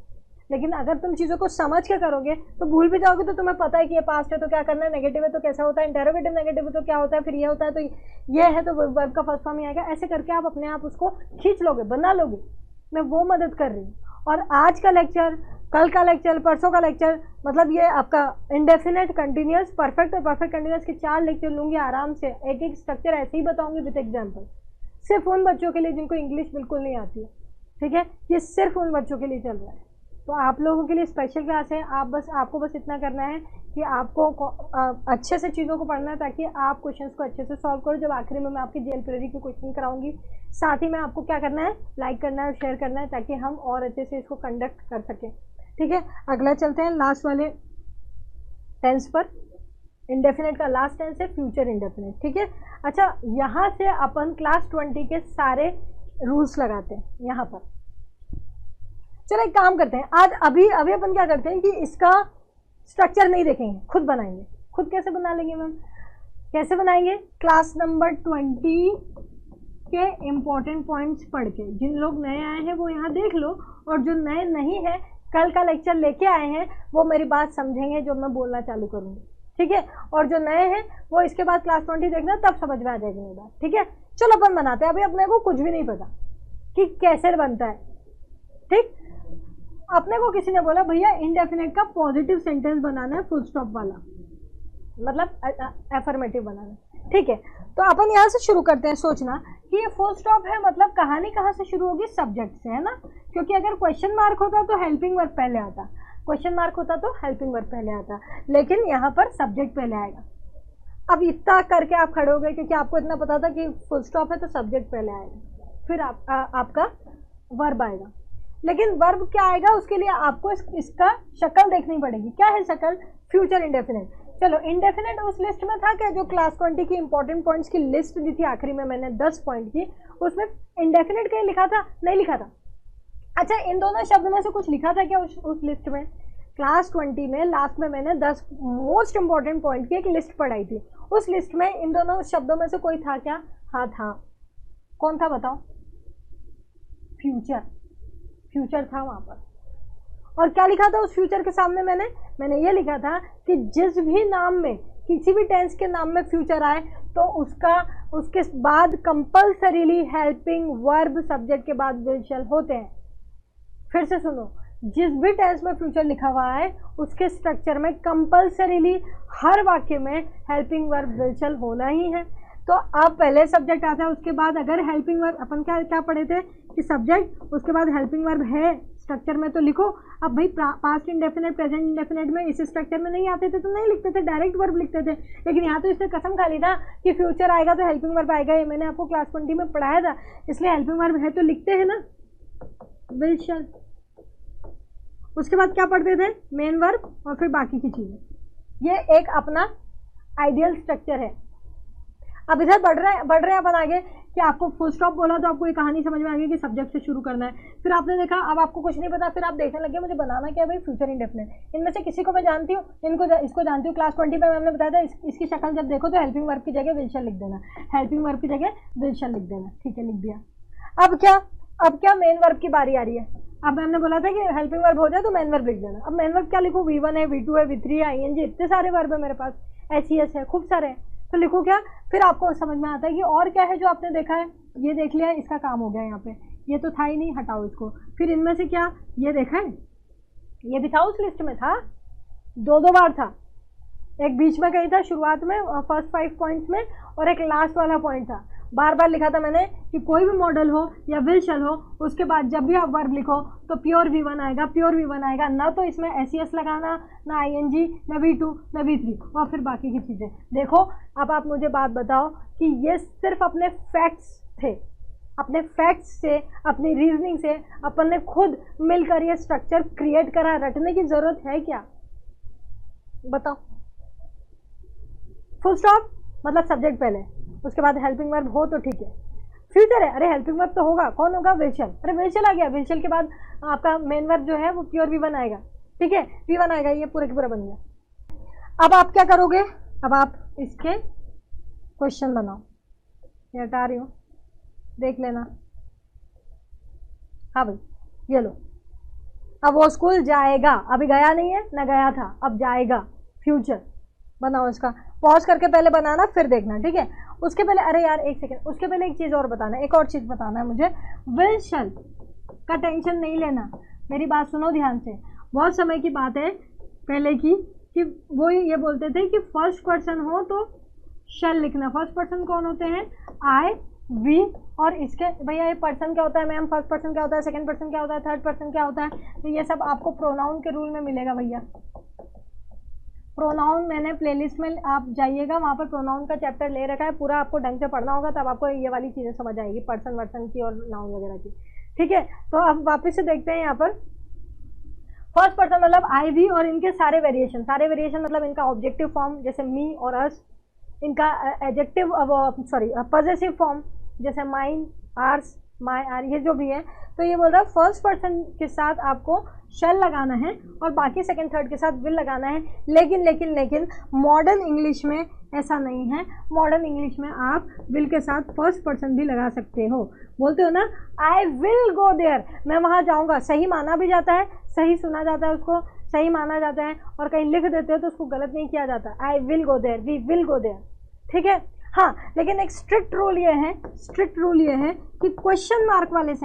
लेकिन अगर तुम चीज़ों को समझ के करोगे तो भूल भी जाओगे, तो तुम्हें पता है कि ये पास्ट है तो क्या करना है, नेगेटिव है तो कैसा होता है, इंटेरोगेटिव नेगेटिव है तो क्या होता है, फिर ये होता है तो ये है तो वर्ब का फर्स्ट फॉर्म ही आएगा। ऐसे करके आप अपने आप उसको खींच लोगे, बना लोगे, मैं वो मदद कर रही हूँ। और आज का लेक्चर, कल का लेक्चर, परसों का लेक्चर, मतलब ये आपका इंडेफिनेट, कंटिन्यूस, परफेक्ट और परफेक्ट कंटिन्यूस के 4 लेक्चर लूँगी आराम से, एक एक स्ट्रक्चर ऐसे ही बताऊँगी विद एग्जाम्पल, सिर्फ उन बच्चों के लिए जिनको इंग्लिश बिल्कुल नहीं आती है, ठीक है, ये सिर्फ उन बच्चों के लिए चल रहा है। तो आप लोगों के लिए स्पेशल क्लास है, आपको बस इतना करना है कि आपको अच्छे से चीज़ों को पढ़ना है ताकि आप क्वेश्चंस को अच्छे से सॉल्व करो। जब आखिरी में मैं आपकी जेल प्रेरी की क्वेश्चन कराऊंगी, साथ ही में आपको क्या करना है, लाइक करना है और शेयर करना है ताकि हम और अच्छे से इसको कंडक्ट कर सकें, ठीक है। अगला चलते हैं लास्ट वाले टेंस पर। इंडेफिनेट का लास्ट टेंस है फ्यूचर इंडेफिनेट, ठीक है। अच्छा, यहाँ से अपन क्लास 20 के सारे रूल्स लगाते हैं यहाँ पर। चलो एक काम करते हैं, आज अभी अपन क्या करते हैं कि इसका स्ट्रक्चर नहीं देखेंगे, खुद बनाएंगे। खुद कैसे बना लेंगे मैम, कैसे बनाएंगे, क्लास नंबर 20 के इम्पोर्टेंट पॉइंट्स पढ़ के। जिन लोग नए आए हैं वो यहाँ देख लो, और जो नए नहीं है, कल का लेक्चर लेके आए हैं, वो मेरी बात समझेंगे जो मैं बोलना चालू करूँगी, ठीक है। और जो नए हैं वो इसके बाद क्लास 20 देखना, तब समझ में आ जाएगी मेरी बात, ठीक है। चलो अपन बनाते हैं, अभी अपने को कुछ भी नहीं पता कि कैसे बनता है, ठीक। अपने को किसी ने बोला भैया इंडेफिनेट का पॉजिटिव सेंटेंस बनाना है, फुल स्टॉप वाला, मतलब एफर्मेटिव बनाना है, ठीक है। तो अपन यहाँ से शुरू करते हैं सोचना कि ये फुल स्टॉप है, मतलब कहानी कहाँ से शुरू होगी, सब्जेक्ट से, है ना। क्योंकि अगर क्वेश्चन मार्क होता तो हेल्पिंग वर्ब पहले आता, क्वेश्चन मार्क होता तो हेल्पिंग वर्ब पहले आता, लेकिन यहाँ पर सब्जेक्ट पहले आएगा। अब इतना करके आप खड़े हो गए क्योंकि आपको इतना पता था कि फुल स्टॉप है तो सब्जेक्ट पहले आएगा, फिर आपका वर्ब आएगा। लेकिन वर्ब क्या आएगा, उसके लिए आपको इसका शक्ल देखनी पड़ेगी। क्या है शक्ल, फ्यूचर इंडेफिनेट। चलो, इंडेफिनेट उस लिस्ट में था क्या जो क्लास 20 की इंपॉर्टेंट पॉइंट्स की लिस्ट दी थी, आखिरी में मैंने 10 पॉइंट की, उसमें इंडेफिनेट कहीं लिखा था, नहीं लिखा था। अच्छा, इन दोनों शब्द में से कुछ लिखा था क्या उस लिस्ट में, क्लास 20 में लास्ट में मैंने 10 मोस्ट इंपॉर्टेंट पॉइंट की एक लिस्ट पढ़ाई थी। उस लिस्ट में इन दोनों शब्दों में से कोई था क्या? हाँ था। कौन था बताओ? फ्यूचर। फ्यूचर था वहां पर। और क्या लिखा था उस फ्यूचर के सामने? मैंने ये लिखा था कि जिस भी नाम में, किसी भी टेंस के नाम में फ्यूचर आए तो उसके बाद कंपल्सरीली हेल्पिंग वर्ब सब्जेक्ट के बाद विल शैल होते हैं। फिर से सुनो, जिस भी टेंस में फ्यूचर लिखा हुआ है उसके स्ट्रक्चर में कंपल्सरीली हर वाक्य में हेल्पिंग वर्ब विल शैल होना ही है। तो अब पहले सब्जेक्ट आता है, उसके बाद अगर हेल्पिंग वर्ब, अपन क्या पढ़े थे कि सब्जेक्ट उसके बाद हेल्पिंग वर्ब है स्ट्रक्चर में तो लिखो। अब भाई पास्ट इंडेफिनेट प्रेजेंट इंडेफिनेट में इस स्ट्रक्चर में नहीं आते थे तो नहीं लिखते थे, डायरेक्ट वर्ब लिखते थे। लेकिन यहाँ तो इसने कसम खा ली था कि फ्यूचर आएगा तो हेल्पिंग वर्ब आएगा। ये मैंने आपको क्लास 20 में पढ़ाया था, इसलिए हेल्पिंग वर्ब है तो लिखते हैं ना, विल शैल। उसके बाद क्या पढ़ते थे? मेन वर्ब और फिर बाकी की चीजें। ये एक अपना आइडियल स्ट्रक्चर है। अब इधर बढ़ रहे हैं अपन आगे कि आपको फुल स्टॉप बोला तो आपको ये कहानी समझ में आ गई कि सब्जेक्ट से शुरू करना है। फिर आपने देखा अब आपको कुछ नहीं पता, फिर आप देखने लगे मुझे बनाना क्या है भाई? Future indefinite. इनमें से किसी को मैं जानती हूँ, इसको जानती हूँ। क्लास 20 में मैंने बताया था इसकी शक्ल जब देखो तो हेल्पिंग वर्ब की जगह विल शैल लिख देना, हेल्पिंग वर्ब की जगह विल शैल लिख देना। ठीक है, लिख दिया। अब क्या मेन वर्ब की बारी आ रही है। अब हमने बोला था कि हेल्पिंग वर्ब हो जाए तो मेन वर्ब लिख देना। अब मेन वर्ब क्या लिखूँ? V1 है, V2 है, V3 है, ING, इतने सारे वर्ब है मेरे पास, SES है, खूब सारे हैं, तो लिखो क्या? फिर आपको समझ में आता है कि और क्या है जो आपने देखा है। ये देख लिया, इसका काम हो गया यहाँ पे, ये तो था ही नहीं, हटाओ इसको। फिर इनमें से क्या ये देखा है? ये भी था उस लिस्ट में, था, 2 बार था। एक बीच में कहीं था शुरुआत में फर्स्ट 5 पॉइंट्स में, और एक लास्ट वाला पॉइंट था। बार बार लिखा था मैंने कि कोई भी मॉडल हो या विल शैल हो, उसके बाद जब भी आप वर्ब लिखो तो प्योर V1 आएगा, प्योर V1 आएगा, ना तो इसमें SES लगाना, ना ING, ना V2, ना V3, और फिर बाकी की चीज़ें। देखो अब आप मुझे बात बताओ कि ये सिर्फ अपने फैक्ट्स थे, अपने फैक्ट्स से, अपनी रीजनिंग से अपन ने खुद मिलकर ये स्ट्रक्चर क्रिएट करा। रटने की जरूरत है क्या? बताओ। फुल स्टॉप मतलब सब्जेक्ट पहले, उसके बाद हेल्पिंग वर्ब हो तो ठीक है। फ्यूचर है, अरे हेल्पिंग वर्ब तो होगा, कौन होगा? विल शैल। अरे विल शैल आ गया, विल शैल के बाद आपका मेन वर्ब जो है वो प्योर V1 आएगा। ठीक है, V1 आएगा, ये पूरे के पूरा बन गया। अब आप क्या करोगे? अब आप इसके क्वेश्चन बनाओ। ये हटा रही हूँ, देख लेना। हाँ भाई, ये लो। अब वो स्कूल जाएगा, अभी गया नहीं है ना, गया था, अब जाएगा। फ्यूचर बनाओ, इसका पॉज करके पहले बनाना फिर देखना, ठीक है? उसके पहले, अरे यार एक सेकेंड, उसके पहले एक चीज़ और बताना, एक और चीज़ बताना है मुझे। विल शैल का टेंशन नहीं लेना, मेरी बात सुनो ध्यान से। बहुत समय की बात है पहले की कि वो ये बोलते थे कि फर्स्ट पर्सन हो तो शैल लिखना। फर्स्ट पर्सन कौन होते हैं? I, we, और इसके भैया ये पर्सन क्या होता है मैम? फर्स्ट पर्सन क्या होता है? सेकंड पर्सन क्या होता है? थर्ड पर्सन क्या होता है? तो ये सब आपको प्रोनाउन के रूल में मिलेगा भैया। प्रोनाउन मैंने प्लेलिस्ट में, आप जाइएगा वहाँ पर प्रोनाउन का चैप्टर ले रखा है पूरा, आपको ढंग से पढ़ना होगा तब आपको ये वाली चीज़ें समझ आएगी, पर्सन वर्सन की और नाउन वगैरह की। ठीक है, तो अब वापस से देखते हैं यहाँ पर। फर्स्ट पर्सन मतलब I, we और इनके सारे वेरिएशन मतलब इनका ऑब्जेक्टिव फॉर्म जैसे मी और अस, इनका एडजेक्टिव पॉजेसिव फॉर्म जैसे माइन, आर्स, माई, आर, ये जो भी है। तो ये बोल रहा है फर्स्ट पर्सन के साथ आपको शैल लगाना है और बाकी सेकंड थर्ड के साथ विल लगाना है। लेकिन मॉडर्न इंग्लिश में ऐसा नहीं है। मॉडर्न इंग्लिश में आप विल के साथ फर्स्ट पर्सन भी लगा सकते हो। बोलते हो ना आई विल गो देयर, मैं वहाँ जाऊँगा, सही माना भी जाता है, सही सुना जाता है, उसको सही माना जाता है, और कहीं लिख देते हो तो उसको गलत नहीं किया जाता। I will go there, we will go there, ठीक है। हाँ, लेकिन एक स्ट्रिक्ट रूल ये है कि क्वेश्चन मार्क वाले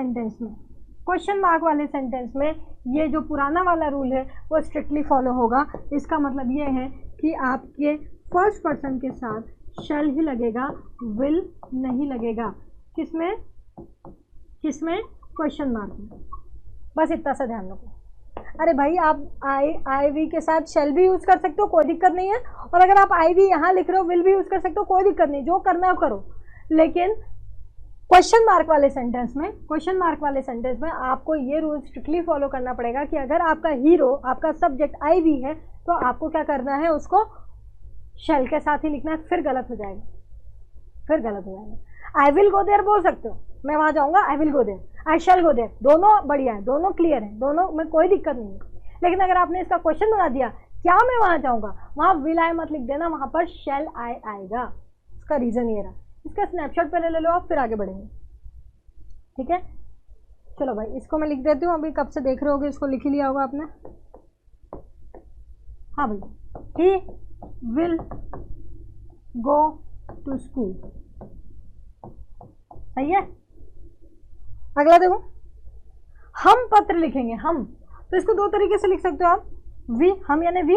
सेंटेंस में ये जो पुराना वाला रूल है वो स्ट्रिक्टली फॉलो होगा। इसका मतलब ये है कि आपके फर्स्ट पर्सन के साथ शैल ही लगेगा, विल नहीं लगेगा। किसमें? क्वेश्चन मार्क में। बस इतना सा ध्यान रखो। अरे भाई आप आई वी के साथ शैल भी यूज़ कर सकते हो, कोई दिक्कत नहीं है, और अगर आप आई वी यहाँ लिख रहे हो विल भी यूज़ कर सकते हो, कोई दिक्कत नहीं, जो करना है करो। लेकिन क्वेश्चन मार्क वाले सेंटेंस में आपको ये रूल स्ट्रिक्टली फॉलो करना पड़ेगा कि अगर आपका हीरो, आपका सब्जेक्ट आई वी है तो आपको क्या करना है, उसको शैल के साथ ही लिखना है, फिर गलत हो जाएगा। आई विल गो देयर बोल सकते हो, मैं वहाँ जाऊँगा, I will go there, I shall go there, दोनों बढ़िया है, दोनों क्लियर है, दोनों में कोई दिक्कत नहीं है। लेकिन अगर आपने इसका क्वेश्चन बना दिया क्या मैं वहां जाऊंगा, वहां विल आई मत लिख देना, वहां पर शैल आई आएगा। इसका रीजन ये रहा। इसका स्नैपशॉट पहले ले लो आप, फिर आगे बढ़ेंगे। ठीक है, चलो भाई इसको मैं लिख देती हूँ। अभी कब से देख रहे होगे, इसको लिख ही लिया होगा आपने। हाँ भाई, he will go to school, सही है। अगला देखो, हम पत्र लिखेंगे। हम तो इसको दो तरीके से लिख सकते हो आप, वी, हम यानी वी,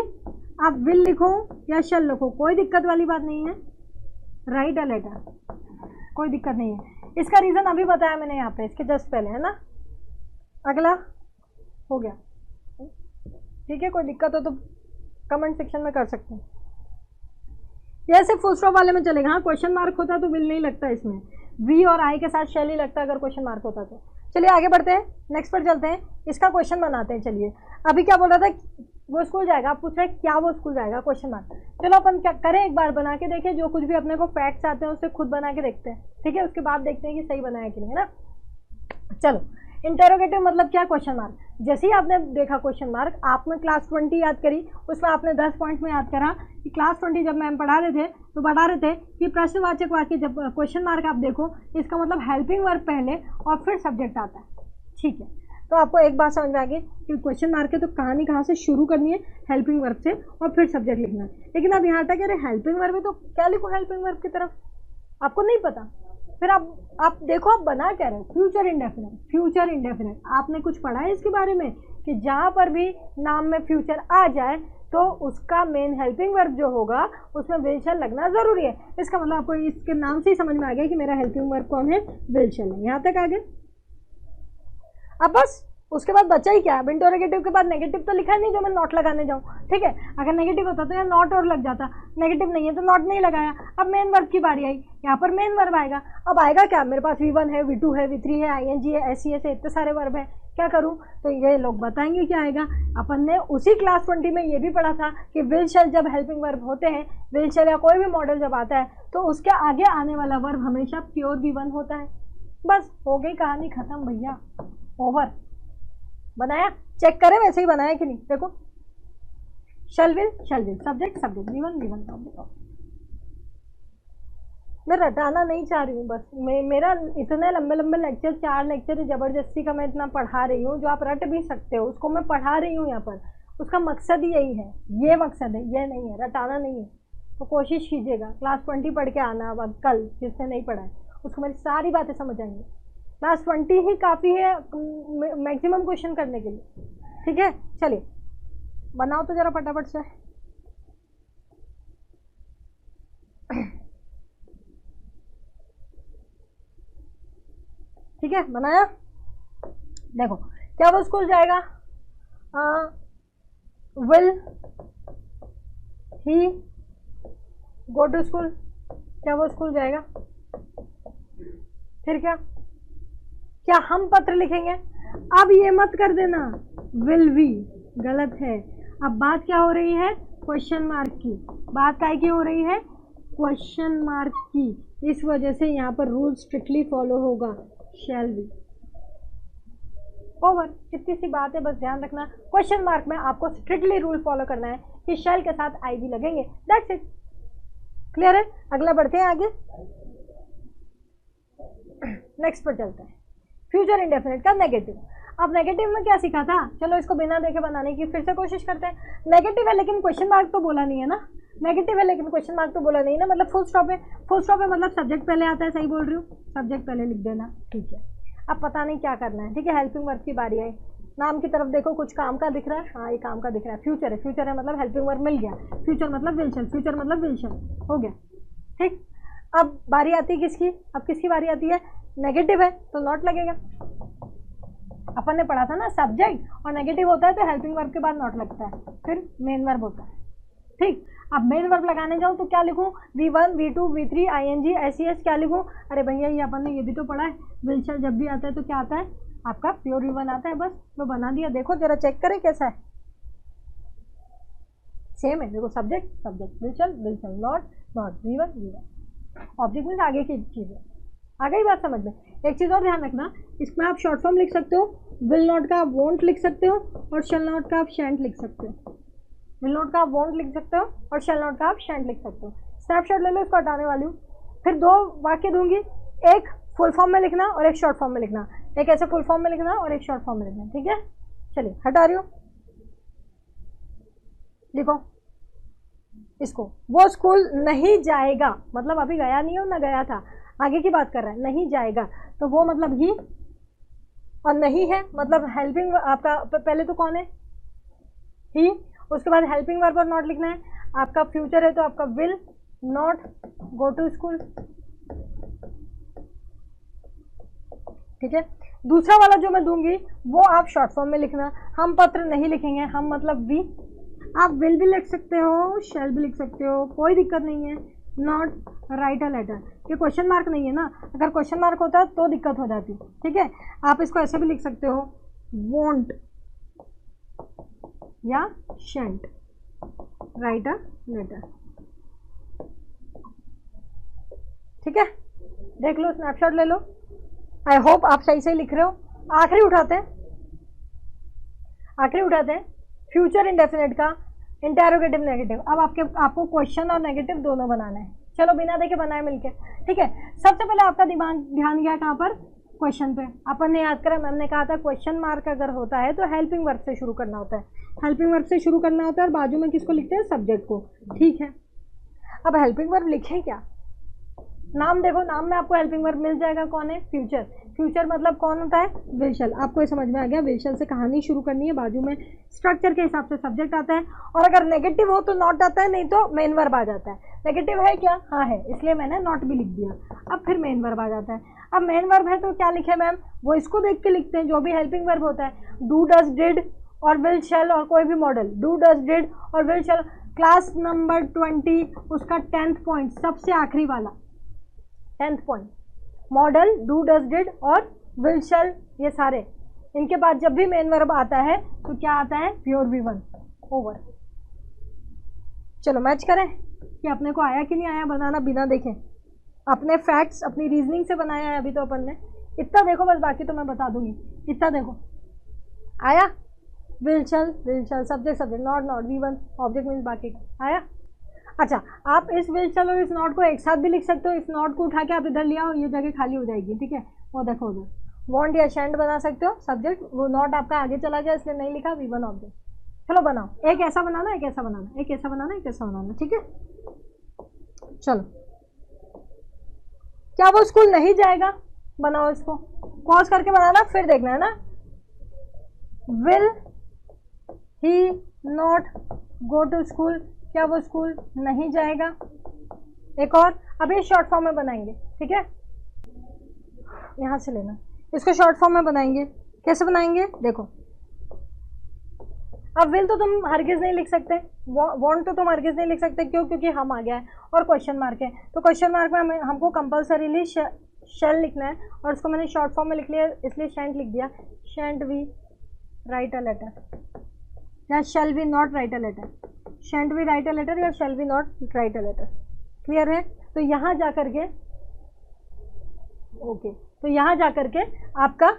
आप विल लिखो या शल लिखो, कोई दिक्कत वाली बात नहीं है। राइट अ लेटर, कोई दिक्कत नहीं है। इसका रीजन अभी बताया मैंने यहाँ पे, इसके जस्ट पहले, है ना। अगला हो गया, ठीक है। कोई दिक्कत हो तो कमेंट सेक्शन में कर सकते हैं। यह सिर्फ फुल स्टॉप वाले में चलेगा। हाँ, क्वेश्चन मार्क होता तो विल नहीं लगता इसमें, वी और आई के साथ शैल ही लगता अगर क्वेश्चन मार्क होता तो। चलिए आगे बढ़ते हैं, नेक्स्ट पर चलते हैं, इसका क्वेश्चन बनाते हैं। चलिए अभी क्या बोल रहा था, वो स्कूल जाएगा, आप पूछ रहे हैं क्या वो स्कूल जाएगा, क्वेश्चन मार्क। चलो अपन क्या करें, एक बार बना के देखें, जो कुछ भी अपने को फैक्ट्स आते हैं उससे खुद बना के देखते हैं, ठीक है। उसके बाद देखते हैं कि सही बनाया कि नहीं, है ना। चलो, इंटेरोगेटिव मतलब क्या, क्वेश्चन मार्क। जैसे ही आपने देखा क्वेश्चन मार्क, आपने क्लास 20 याद करी, उसमें आपने 10 पॉइंट्स में याद करा कि क्लास 20 जब मैम पढ़ा रहे थे तो बता रहे थे कि प्रश्नवाचक वाक्य, जब क्वेश्चन मार्क आप देखो, इसका मतलब हेल्पिंग वर्ब पहले और फिर सब्जेक्ट आता है, ठीक है। तो आपको एक बात समझ में आ गई कि क्वेश्चन मार्क है तो कहानी कहाँ से शुरू करनी है, हेल्पिंग वर्ब से, और फिर सब्जेक्ट लिखना है। लेकिन अब यहाँ तक अरे हेल्पिंग वर्ब है तो क्या लिखो हेल्पिंग वर्ब की तरफ, आपको नहीं पता। फिर आप देखो आप बना क्या रहे, फ्यूचर इंडेफिनिट। फ्यूचर इंडेफिनिट आपने कुछ पढ़ा है इसके बारे में कि जहाँ पर भी नाम में फ्यूचर आ जाए तो उसका मेन हेल्पिंग वर्ब जो होगा उसमें विल शैल लगना जरूरी है। इसका मतलब आपको इसके नाम से ही समझ में आ गया कि मेरा हेल्पिंग वर्ब कौन है, विल शैल है। यहाँ तक आ गए। अब बस उसके बाद बचा ही क्या, इंटरोगेटिव के बाद नेगेटिव तो लिखा नहीं जो मैं नॉट लगाने जाऊँ, ठीक है। अगर नेगेटिव होता तो यहाँ नॉट और लग जाता, नेगेटिव नहीं है तो नॉट नहीं लगाया। अब मेन वर्ब की बारी आई, यहाँ पर मेन वर्ब आएगा। अब आएगा क्या, मेरे पास V1 है, V2 है, V3 है, ING है, SES है, इतने सारे वर्ब है, क्या करूँ। तो ये लोग बताएंगे क्या आएगा। अपन ने उसी क्लास 20 में ये भी पढ़ा था कि विल शैल जब हेल्पिंग वर्ब होते हैं, विल शैल या कोई भी मॉडल जब आता है तो उसके आगे आने वाला वर्ब हमेशा प्योर V1 होता है। बस हो गई कहानी खत्म भैया, ओवर। बनाया, चेक करें वैसे ही बनाया कि नहीं। देखो, शैल will subject subject V1 V1। मैं रटाना नहीं चाह रही हूँ, बस मेरा इतने लंबे लंबे लेक्चर, 4 लेक्चर जबरदस्ती का मैं इतना पढ़ा रही हूँ, जो आप रट भी सकते हो उसको मैं पढ़ा रही हूँ यहाँ पर। उसका मकसद ही यही है, ये मकसद है, ये नहीं है, रटाना नहीं है। तो कोशिश कीजिएगा क्लास 20 पढ़ के आना। अब कल जिसने नहीं पढ़ा है उसको मेरी सारी बातें समझ आएंगी। क्लास 20 ही काफ़ी है मैक्सिमम क्वेश्चन करने के लिए, ठीक है। चलिए बनाओ तो जरा फटाफट से। ठीक है, बनाया। देखो क्या वो स्कूल जाएगा, will he go to school, क्या वो स्कूल जाएगा। फिर क्या हम पत्र लिखेंगे। अब ये मत कर देना विल वी, गलत है। अब बात क्या हो रही है, क्वेश्चन मार्क की। बात काय की हो रही है, क्वेश्चन मार्क की। इस वजह से यहाँ पर रूल स्ट्रिक्टली फॉलो होगा, शैल बी। ओवर, कितनी सी बात है, बस ध्यान रखना क्वेश्चन मार्क में आपको स्ट्रिक्टली रूल फॉलो करना है कि शैल के साथ आई भी लगेंगे, दैट्स इट। क्लियर है। अगला बढ़ते हैं आगे, नेक्स्ट पर चलते हैं। फ्यूचर इंडेफिनिट का नेगेटिव। अब नेगेटिव में क्या सीखा था, चलो इसको बिना देखे बनाने की फिर से कोशिश करते हैं। नेगेटिव है लेकिन क्वेश्चन मार्क तो बोला नहीं है ना, नेगेटिव है लेकिन क्वेश्चन मार्क तो बोला नहीं ना, मतलब फुल स्टॉप है। फुल स्टॉप है मतलब सब्जेक्ट पहले आता है, सही बोल रही हूँ, सब्जेक्ट पहले लिख देना, ठीक है। अब पता नहीं क्या करना है, ठीक है। हेल्पिंग वर्ब की बारी आई। नाम की तरफ देखो, कुछ काम का दिख रहा है, हाँ ये काम का दिख रहा है, फ्यूचर है। फ्यूचर है मतलब हेल्पिंग वर्ब मिल गया, फ्यूचर मतलब विल शैल, फ्यूचर मतलब विल शैल, हो गया, ठीक। अब बारी आती है किसकी, अब किसकी बारी आती है, नेगेटिव है तो नॉट लगेगा। अपन ने पढ़ा था ना, सब्जेक्ट और नेगेटिव होता है तो हेल्पिंग वर्ब के बाद नॉट लगता है, फिर मेन वर्ब होता है, ठीक। अब मेन वर्ब लगाने जाऊँ तो क्या लिखूँ, V1 V2 V3 ING SES, क्या लिखूँ। अरे भैया ये अपन ने ये भी तो पढ़ा है, विल शैल जब भी आता है तो क्या आता है, आपका प्योर V1 आता है। बस मैं बना दिया, देखो जरा चेक करें कैसा है, सेम है। देखो subject subject, will shall not not, V1 V1। Object means आगे की चीज़ें। आ गई बात समझ में। एक चीज़ और ध्यान रखना, इसमें आप शॉर्ट फॉर्म लिख सकते हो, विल नॉट का आप वोंट लिख सकते हो और शैल नॉट का आप शैंट लिख सकते हो। विल नॉट का आप वोंट लिख सकते हो और शैल नॉट का आप शैंट लिख सकते हो। स्नैपशॉट ले लो, इसको हटाने वाली हूँ। फिर 2 वाक्य दूंगी, एक फुल फॉर्म में लिखना और एक शॉर्ट फॉर्म में लिखना, एक ऐसे फुल फॉर्म में लिखना और एक शॉर्ट फॉर्म में लिखना, ठीक है। चलिए हटा रही हूँ, लिखो इसको। वो स्कूल नहीं जाएगा, मतलब अभी गया नहीं हो ना गया था, आगे की बात कर रहा है। नहीं जाएगा तो वो मतलब ही, और नहीं है मतलब हेल्पिंग आपका पहले तो कौन है, ही, उसके बाद हेल्पिंग वर्ब और नॉट लिखना है। आपका फ्यूचर है तो आपका will not go to school, ठीक है। दूसरा वाला जो मैं दूंगी वो आप शॉर्ट फॉर्म में लिखना। हम पत्र नहीं लिखेंगे, हम मतलब वी। आप विल भी लिख सकते हो, शैल भी लिख सकते हो, कोई दिक्कत नहीं है। नॉट राइट अ लेटर, ये क्वेश्चन मार्क नहीं है ना, अगर क्वेश्चन मार्क होता तो दिक्कत हो जाती, ठीक है। आप इसको ऐसे भी लिख सकते हो, वोंट या शेंट राइट अ लेटर, ठीक है। देख लो, स्नैपशॉट ले लो। आई होप आप सही सही लिख रहे हो। आखिरी उठाते हैं, फ्यूचर इंडेफिनिट का इंटेरोगेटिव नेगेटिव। अब आपको क्वेश्चन और नेगेटिव दोनों बनाना है। चलो बिना देखे बनाए मिलके, ठीक है। सबसे पहले आपका दिमाग ध्यान गया कहाँ पर, क्वेश्चन पे। अपन ने याद करा, मैम ने कहा था क्वेश्चन मार्क अगर होता है तो हेल्पिंग वर्ब से शुरू करना होता है, हेल्पिंग वर्ब से शुरू करना होता है और बाजू में किसको लिखते हैं, सब्जेक्ट को, ठीक है। अब हेल्पिंग वर्ब लिखें क्या, नाम देखो, नाम में आपको हेल्पिंग वर्ब मिल जाएगा, कौन है, फ्यूचर। फ्यूचर मतलब कौन होता है, विल शैल। आपको ये समझ में आ गया, विल शैल से कहानी शुरू करनी है, बाजू में स्ट्रक्चर के हिसाब से सब्जेक्ट आता है, और अगर नेगेटिव हो तो नॉट आता है, नहीं तो मेन वर्ब आ जाता है। नेगेटिव है क्या, हाँ है, इसलिए मैंने नॉट भी लिख दिया। अब फिर मेन वर्ब आ जाता है। अब मेन वर्ब है तो क्या लिखे मैम, वो इसको देख के लिखते हैं जो भी हेल्पिंग वर्ब होता है, डू डज डिड और विल शैल और कोई भी मॉडल, डू डज डिड और विल शैल। क्लास नंबर 20 उसका 10th पॉइंट, सबसे आखिरी वाला 10th point, model, do does did और विल शैल, ये सारे। इनके बाद जब भी मेन वर्ब आता है तो क्या आता है, प्योर V1 ओवर। चलो मैच करें कि अपने को आया कि नहीं आया बनाना बिना देखे। अपने फैक्ट्स अपनी रीजनिंग से बनाया है अभी तो अपन ने। इतना देखो बस, बाकी तो मैं बता दूंगी। इतना देखो, आया, will shell subject not V1 object means बाकी का आया। अच्छा, आप इस विल शैल और इस नॉट को एक साथ भी लिख सकते हो। इस नॉट को उठा के आप इधर लिया और ये जगह खाली हो जाएगी, ठीक है। वो देखो उधर वॉन्ट या शैंट बना सकते हो सब्जेक्ट, वो नॉट आपका आगे चला गया इसलिए नहीं लिखा, V1 ऑब्जेक्ट। चलो बनाओ, एक ऐसा बनाना, एक ऐसा बनाना, एक ऐसा बनाना, एक ऐसा बनाना, ठीक है। चलो, क्या वो स्कूल नहीं जाएगा, बनाओ इसको, पॉज करके बनाना फिर देखना है ना। Will he not go to school, क्या वो स्कूल नहीं जाएगा। एक और, अभी शॉर्ट फॉर्म में बनाएंगे, ठीक है। यहां से लेना, इसको शॉर्ट फॉर्म में बनाएंगे। कैसे बनाएंगे देखो। अब विल तो तुम हरगिज नहीं लिख सकते, वॉन्ट तो तुम हरगिज नहीं लिख सकते, क्यों, क्योंकि हम आ गया है और क्वेश्चन मार्क है। तो क्वेश्चन मार्क में हमको कंपल्सरीली शैल लिखना है, और उसको मैंने शॉर्ट फॉर्म में लिख लिया इसलिए शैंट लिख दिया। Shan't we write a letter या shall we not write a letter, shan't we write a letter या shall we not write a letter. Clear है। तो यहाँ जा करके ओके, तो यहाँ जा करके आपका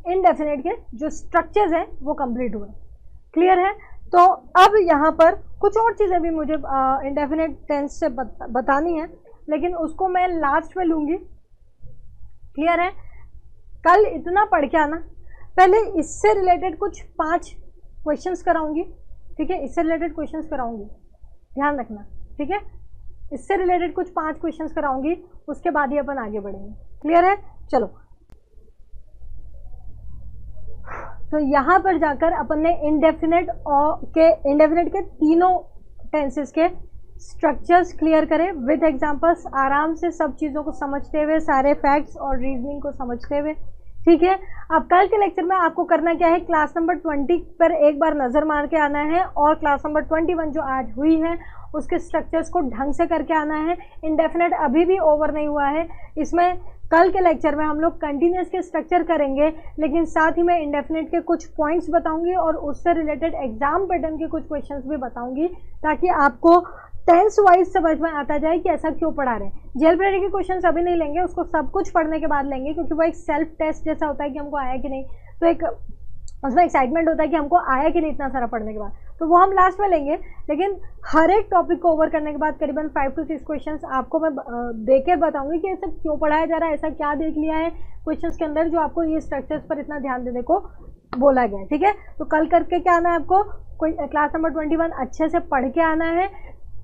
इनडेफिनेट के जो स्ट्रक्चर्स हैं वो कंप्लीट हुए। क्लियर है। तो अब यहाँ पर कुछ और चीज़ें भी मुझे इंडेफिनेट टेंस से बतानी है, लेकिन उसको मैं लास्ट में लूँगी। क्लियर है। कल इतना पढ़ के आना, पहले इससे रिलेटेड कुछ 5 क्वेश्चंस कराऊंगी, ठीक है। इससे रिलेटेड क्वेश्चंस कराऊंगी, ध्यान रखना, ठीक है। इससे रिलेटेड कुछ 5 क्वेश्चंस कराऊंगी, उसके बाद ही अपन आगे बढ़ेंगे। क्लियर है। चलो, तो यहाँ पर जाकर अपन ने इंडेफिनेट के तीनों टेंसेस के स्ट्रक्चर्स क्लियर करे विद एग्जांपल्स, आराम से सब चीज़ों को समझते हुए, सारे फैक्ट्स और रीजनिंग को समझते हुए, ठीक है। अब कल के लेक्चर में आपको करना क्या है, क्लास नंबर 20 पर एक बार नज़र मार के आना है, और क्लास नंबर 21 जो आज हुई है उसके स्ट्रक्चर्स को ढंग से करके आना है। इंडेफिनेट अभी भी ओवर नहीं हुआ है, इसमें कल के लेक्चर में हम लोग कंटिन्यूस के स्ट्रक्चर करेंगे, लेकिन साथ ही मैं इंडेफिनेट के कुछ पॉइंट्स बताऊंगी और उससे रिलेटेड एग्जाम पैटर्न के कुछ क्वेश्चंस भी बताऊंगी, ताकि आपको टेंस वाइज समझ में आता जाए कि ऐसा क्यों पढ़ा रहे हैं। जेल ब्रेरी के क्वेश्चन अभी नहीं लेंगे, उसको सब कुछ पढ़ने के बाद लेंगे, क्योंकि वो एक सेल्फ टेस्ट जैसा होता है कि हमको आया कि नहीं, तो एक उसमें एक्साइटमेंट होता है कि हमको आया कि नहीं इतना सारा पढ़ने के बाद, तो वो हम लास्ट में लेंगे। लेकिन हर एक टॉपिक को ओवर करने के बाद करीबन 5 to 6 क्वेश्चंस आपको मैं देकर बताऊंगी कि ऐसा क्यों पढ़ाया जा रहा है, ऐसा क्या देख लिया है क्वेश्चंस के अंदर जो आपको ये स्ट्रक्चर्स पर इतना ध्यान देने को बोला गया है। ठीक है, तो कल करके क्या आना है आपको, कोई क्लास नंबर 21 अच्छे से पढ़ के आना है।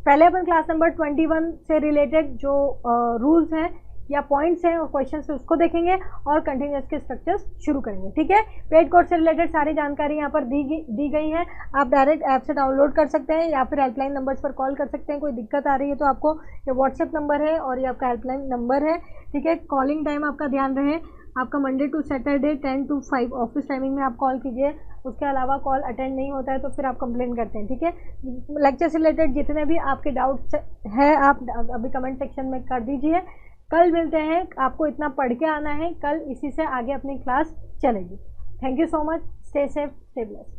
पहले अपन क्लास नंबर 21 से रिलेटेड जो रूल्स हैं या पॉइंट्स हैं और क्वेश्चंस हैं उसको देखेंगे और कंटिन्यूअस के स्ट्रक्चर्स शुरू करेंगे। ठीक है, पेड कोर्स से रिलेटेड सारी जानकारी यहाँ पर दी गई है, आप डायरेक्ट ऐप से डाउनलोड कर सकते हैं या फिर हेल्पलाइन नंबर्स पर कॉल कर सकते हैं। कोई दिक्कत आ रही है तो आपको ये व्हाट्सएप नंबर है और ये आपका हेल्पलाइन नंबर है। ठीक है, कॉलिंग टाइम आपका ध्यान रहे, आपका Monday to Saturday 10 to 5 office timing में आप कॉल कीजिए, उसके अलावा कॉल अटेंड नहीं होता है तो फिर आप कंप्लेन करते हैं। ठीक है, लेक्चर से रिलेटेड जितने भी आपके डाउट्स है आप अभी कमेंट सेक्शन में कर दीजिए। कल मिलते हैं, आपको इतना पढ़ के आना है, कल इसी से आगे अपनी क्लास चलेगी। Thank you so much, stay safe, stay blessed.